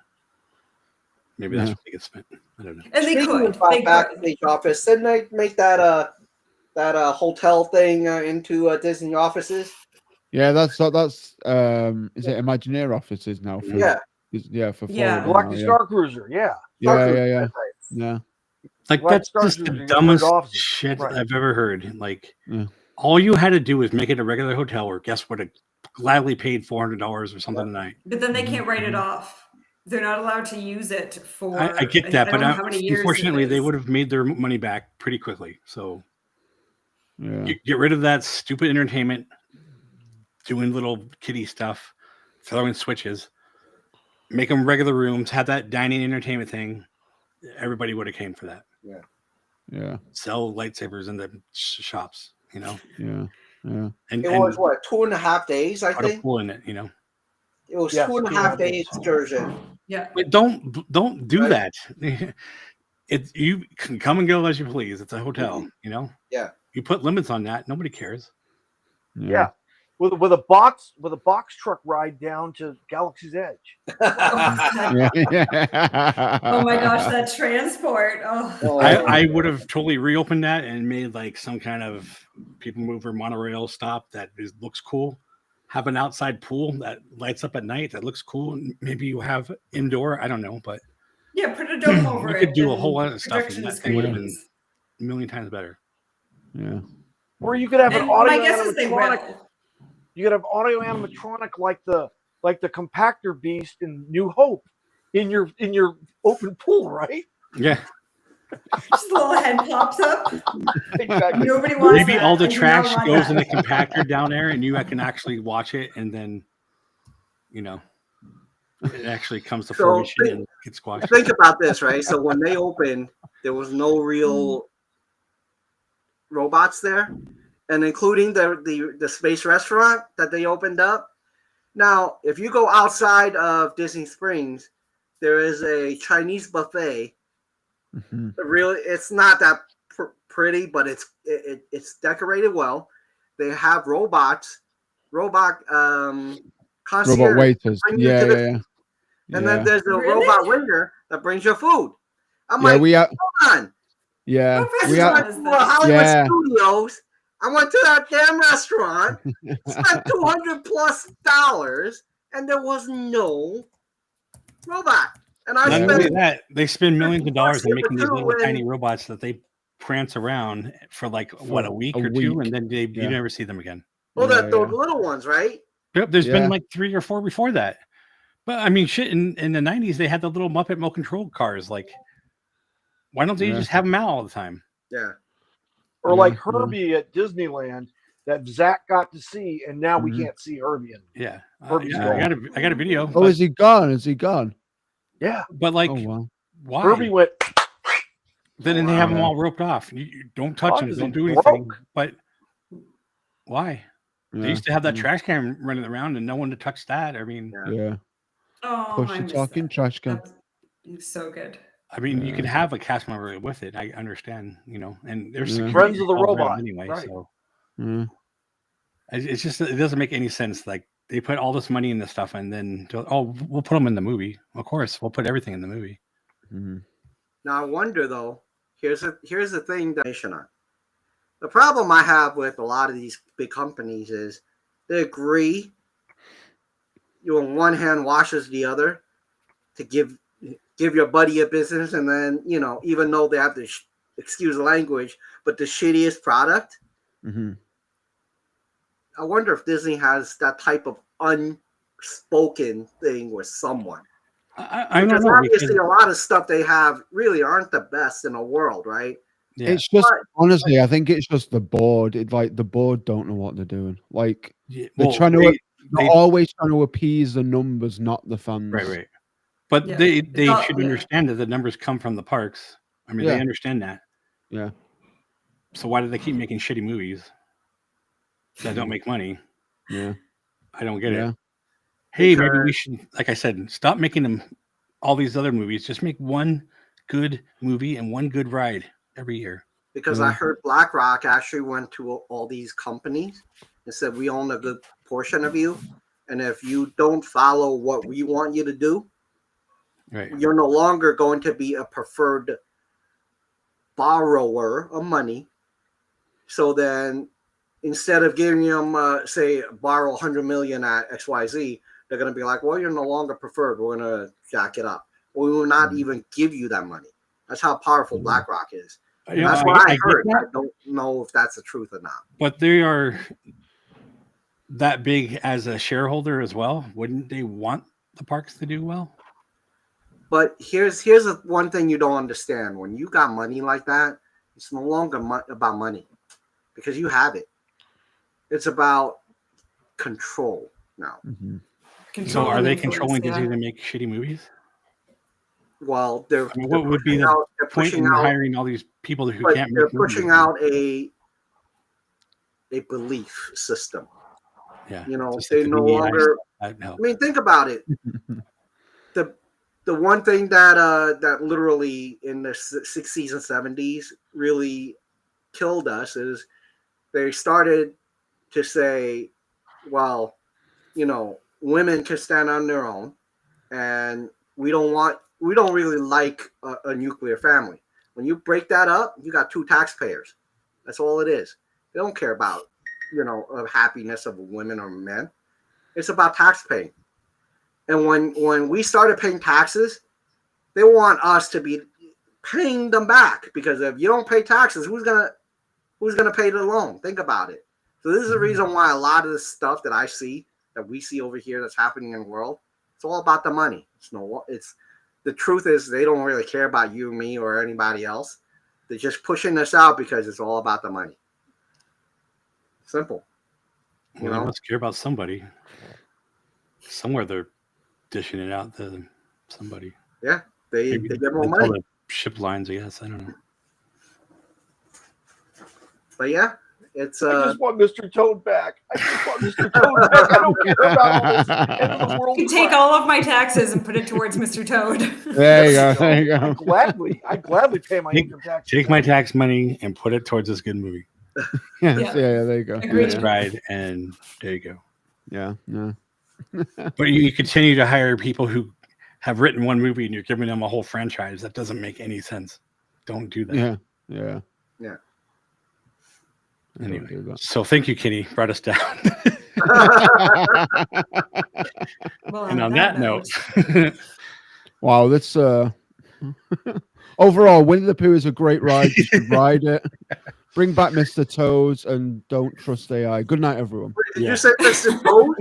maybe that's what they get spent. I don't know.
And they
Speaking
could.
of
They
backstage office, didn't they make that hotel thing into Disney offices?
Yeah, that's is it Imagineer offices now? For,
Yeah.
For
Yeah.
Florida
Galactic
now, yeah.
Star Cruiser, yeah.
Yeah.
Right.
Like,
Black
that's
Stars
just
are
the
your
dumbest
offices.
shit
Right.
I've ever heard. Like,
Yeah.
all you had to do was make it a regular hotel where guests would have gladly paid $400 or something a night.
But then they can't write it off. They're not allowed to use it for.
I get that,
I
but
don't know how many years it
unfortunately, they
is.
would have made their money back pretty quickly. So
Yeah.
get rid of that stupid entertainment, doing little kiddie stuff, throwing switches, make them regular rooms, have that dining entertainment thing. Everybody would have came for that.
Yeah.
Sell lightsabers in the shops,
Yeah.
and
It was 2.5 days, I
put a
think.
pool in it,
It was
Yes,
2.5 day
2.5 days.
excursion.
Yeah.
But don't do
Right.
that. You can come and go as you please. It's a hotel,
Yeah.
You put limits on that, nobody cares.
Yeah. With a box truck ride down to Galaxy's Edge.
Yeah.
Oh my gosh, that transport. Oh.
I would have totally reopened that and made like some kind of people mover monorail stop that looks cool. Have an outside pool that lights up at night that looks cool. Maybe you have indoor. I don't know, but
Yeah, put a dome over
you
it.
could do a
and
whole lot of stuff, and
projection
that thing would have been
screens.
a million times better.
Yeah.
Or you could have an
And
audio
my guess is they
animatronic.
will.
You could have audio animatronic like the compactor beast in New Hope in your open pool, right?
Yeah,
Just a little head pops up.
Exactly.
Nobody wants
maybe
that.
all the
I do not
trash
want
goes
that.
in the compactor down there, and you can actually watch it, and then it actually comes to
So,
fruition and gets squashed.
Think about this, right? So when they opened, there was no real robots there, and including the space restaurant that they opened up. Now, if you go outside of Disney Springs, there is a Chinese buffet
Mhm.
Really, it's not that pretty, but it's decorated well. They have robot
Robot
concierge to
waiters.
bring you
Yeah,
to the
yeah, yeah.
and then
Yeah.
there's a
Really?
robot waiter that brings you food. I'm
Yeah,
like,
we are.
come on,
Yeah,
What
we
I
are.
restaurant
went
is
to
this?
Hollywood
Yeah.
Studios. I went to that damn restaurant, spent $200+ and there was no robot. And I
Not
Yeah,
only
spent
that, they spend millions of dollars on
here for
making these
two
little tiny
and
robots that they prance around for like what,
for
a week
a
or two,
week.
and then you
Yeah.
never see them again.
oh,
Yeah,
that those
yeah.
little ones, right?
Yep, there's been
Yeah.
like 3 or 4 before that. But I mean, shit, in the 90s, they had the little Muppet Remote Control cars. Like, why don't they
Yeah.
just have them out all the time?
Yeah.
Or
Yeah,
like
yeah.
Herbie at Disneyland that Zach got to see, and now we
Mhm.
can't see Herbie. And
Yeah,
Herbie's
yeah,
gone.
I got a video.
Oh, is he gone? Is he gone?
yeah,
but like,
Oh wow.
why?
Herbie went.
Then they have them
Yeah.
all roped off. You don't touch them.
Because
Don't
he
do anything.
broke.
But why? They
Yeah.
used to have that
Mm.
trash can running around and no one to touch that. I mean,
Yeah.
Yeah.
Oh,
Push
I
the
missed
talking
that.
trash can.
That's so good.
you can
Yeah.
have a cast member with it. I understand, and there's
Yeah.
security
Friends of the
all around
robot,
anyway.
right.
So
Yeah.
it's just it doesn't make any sense. Like they put all this money in this stuff and then we'll put them in the movie. Of course, we'll put everything in the movie.
Mhm.
Now I wonder though. Here's the thing that on. The problem I have with a lot of these big companies is they agree. You on one hand washes the other to give your buddy a business, and then even though they have to excuse the language, but the shittiest product.
Mhm.
I wonder if Disney has that type of unspoken thing with someone.
I don't
Because
know.
obviously a lot of stuff they have really aren't the best in the world, right?
Yeah,
It's just
But-
honestly, I think it's just the board. It like the board don't know what they're doing. Like
yeah,
they're
well,
trying to
they-
they're always trying to appease the numbers, not the fans.
right. But
Yeah.
they
It's all-
should
yeah.
understand that the numbers come from the parks. I mean,
Yeah.
they understand that.
Yeah.
So why do they keep making shitty movies that don't make money?
Yeah.
I don't get
Yeah.
it. Hey, maybe
Because-
we should, like I said, stop making them all these other movies. Just make one good movie and one good ride every year.
Because
Yeah.
I heard BlackRock actually went to all these companies and said, we own a good portion of you. And if you don't follow what we want you to do,
Right.
you're no longer going to be a preferred borrower of money. So then instead of giving them, say, borrow 100 million at XYZ, they're going to be like, well, you're no longer preferred. We're going to jack it up. We will not even give you that money. That's how powerful BlackRock is. That's what I heard.
get
I
that,
don't know if that's the truth or not.
but they are that big as a shareholder as well. Wouldn't they want the parks to do well?
But here's one thing you don't understand. When you got money like that, it's no longer about money because you have it. It's about control now.
Mhm.
So are
and
they
influence,
controlling
yeah.
Disney to make shitty movies?
Well, they're
I mean, what would be the
they're
point
pushing
in
out,
hiring all these people who
but
can't
they're
make movies?
pushing out a belief system.
Yeah,
They
like the
no
DEI
longer.
stuff, that helps.
I mean, think about it. The one thing that literally in the 60s and 70s really killed us is they started to say, well, women can stand on their own, and we don't really like a nuclear family. When you break that up, you got two taxpayers. That's all it is. They don't care about happiness of women or men. It's about tax paying. And when we started paying taxes, they want us to be paying them back, because if you don't pay taxes, who's gonna pay the loan? Think about it. So this is the reason why a lot of the stuff that we see over here that's happening in the world, it's all about the money. It's the truth is they don't really care about you, me, or anybody else. They're just pushing this out because it's all about the money. Simple.
Well, they must care about somebody. Somewhere they're dishing it out to somebody.
Yeah, they
Maybe
get more
it's all
money.
the ship lines, I guess. I don't know.
But yeah, It's
I just want Mr. Toad back. I just want Mr. Toad back. I don't care about all this end of the world.
You can take
crap.
all of my taxes and put it towards Mr. Toad.
There you go. There you
I
go.
gladly pay my
Take-
income tax.
Take my tax money and put it towards this good movie.
Yes,
Yeah.
yeah, there you go.
Agreed.
This
Yeah,
ride, and there you go.
yeah, yeah.
But you continue to hire people who have written one movie and you're giving them a whole franchise. That doesn't make any sense. Don't do that.
Yeah, yeah.
Yeah.
I don't
Anyway,
do that.
so thank you, Kitty. Brought us down.
Well,
And on that note,
Wow, that's overall, Winnie the Pooh is a great ride. You should ride it. Bring back Mr. Toads and don't trust AI. Good night, everyone.
Did
Yeah.
you say Mr. Toad?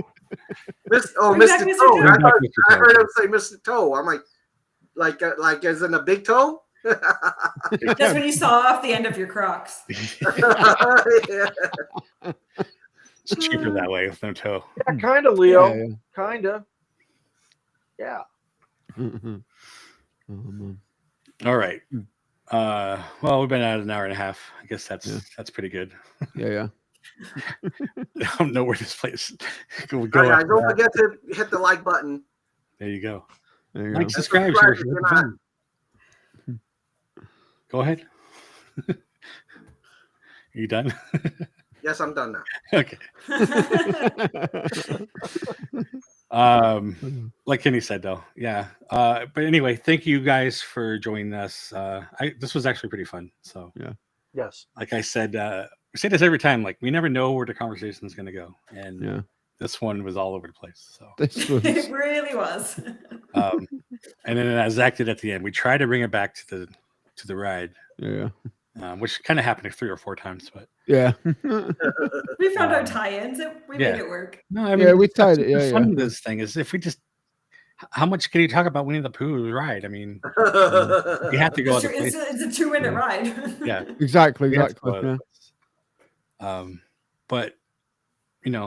Bring back
Mr.
Mr.
Toad.
Toad.
I heard him say Mr. Toe. I'm like as in a big toe?
Just when you saw off the end of your Crocs.
Yeah.
it's cheaper that way with no toe.
Yeah, kind of, Leo.
Yeah,
Kind of. Yeah.
yeah. Oh, man.
All right. Well, we've been at an hour and a half. I guess that's pretty good.
Yeah, yeah.
I don't know where this place go.
All right,
after
don't
that.
forget to hit the like button.
There you go.
There you
Like,
go.
subscribe,
subscribe
share,
if you're
have
not.
fun. Go ahead. Are you done?
Yes, I'm done now.
Okay. Like Kenny said, though, yeah. But anyway, thank you guys for joining us. This was actually pretty fun. So,
Yes.
like I said, we say this every time. Like, we never know where the conversation is going to go, and
Yeah.
this one was all over the place. So,
This was
It really was.
and then as Zach did at the end, we tried to bring it back to the ride,
yeah.
which kind of happened like 3 or 4 times. But
Yeah.
We found our tie-ins. We
yeah.
made it work.
no, I mean,
Yeah, we tied
that's
it,
the
yeah,
fun
yeah.
of this thing is if we just. How much can you talk about Winnie the Pooh ride? I mean, you have to go other
It's
places.
a 2-minute ride.
Yeah,
Exactly,
we have to
exactly.
go other
Yeah.
places. But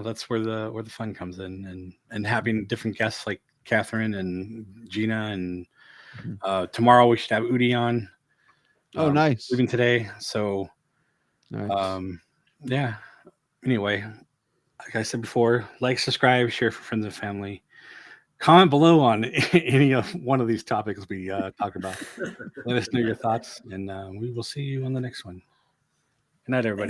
that's where the fun comes in, and having different guests like Catherine and Gina, and tomorrow we should have Udi on.
Oh, nice.
Leaving today, so
Nice.
yeah. Anyway, like I said before, like, subscribe, share for friends and family. Comment below on any of one of these topics we talk about. Let us know your thoughts, and we will see you on the next one. Good night, everybody.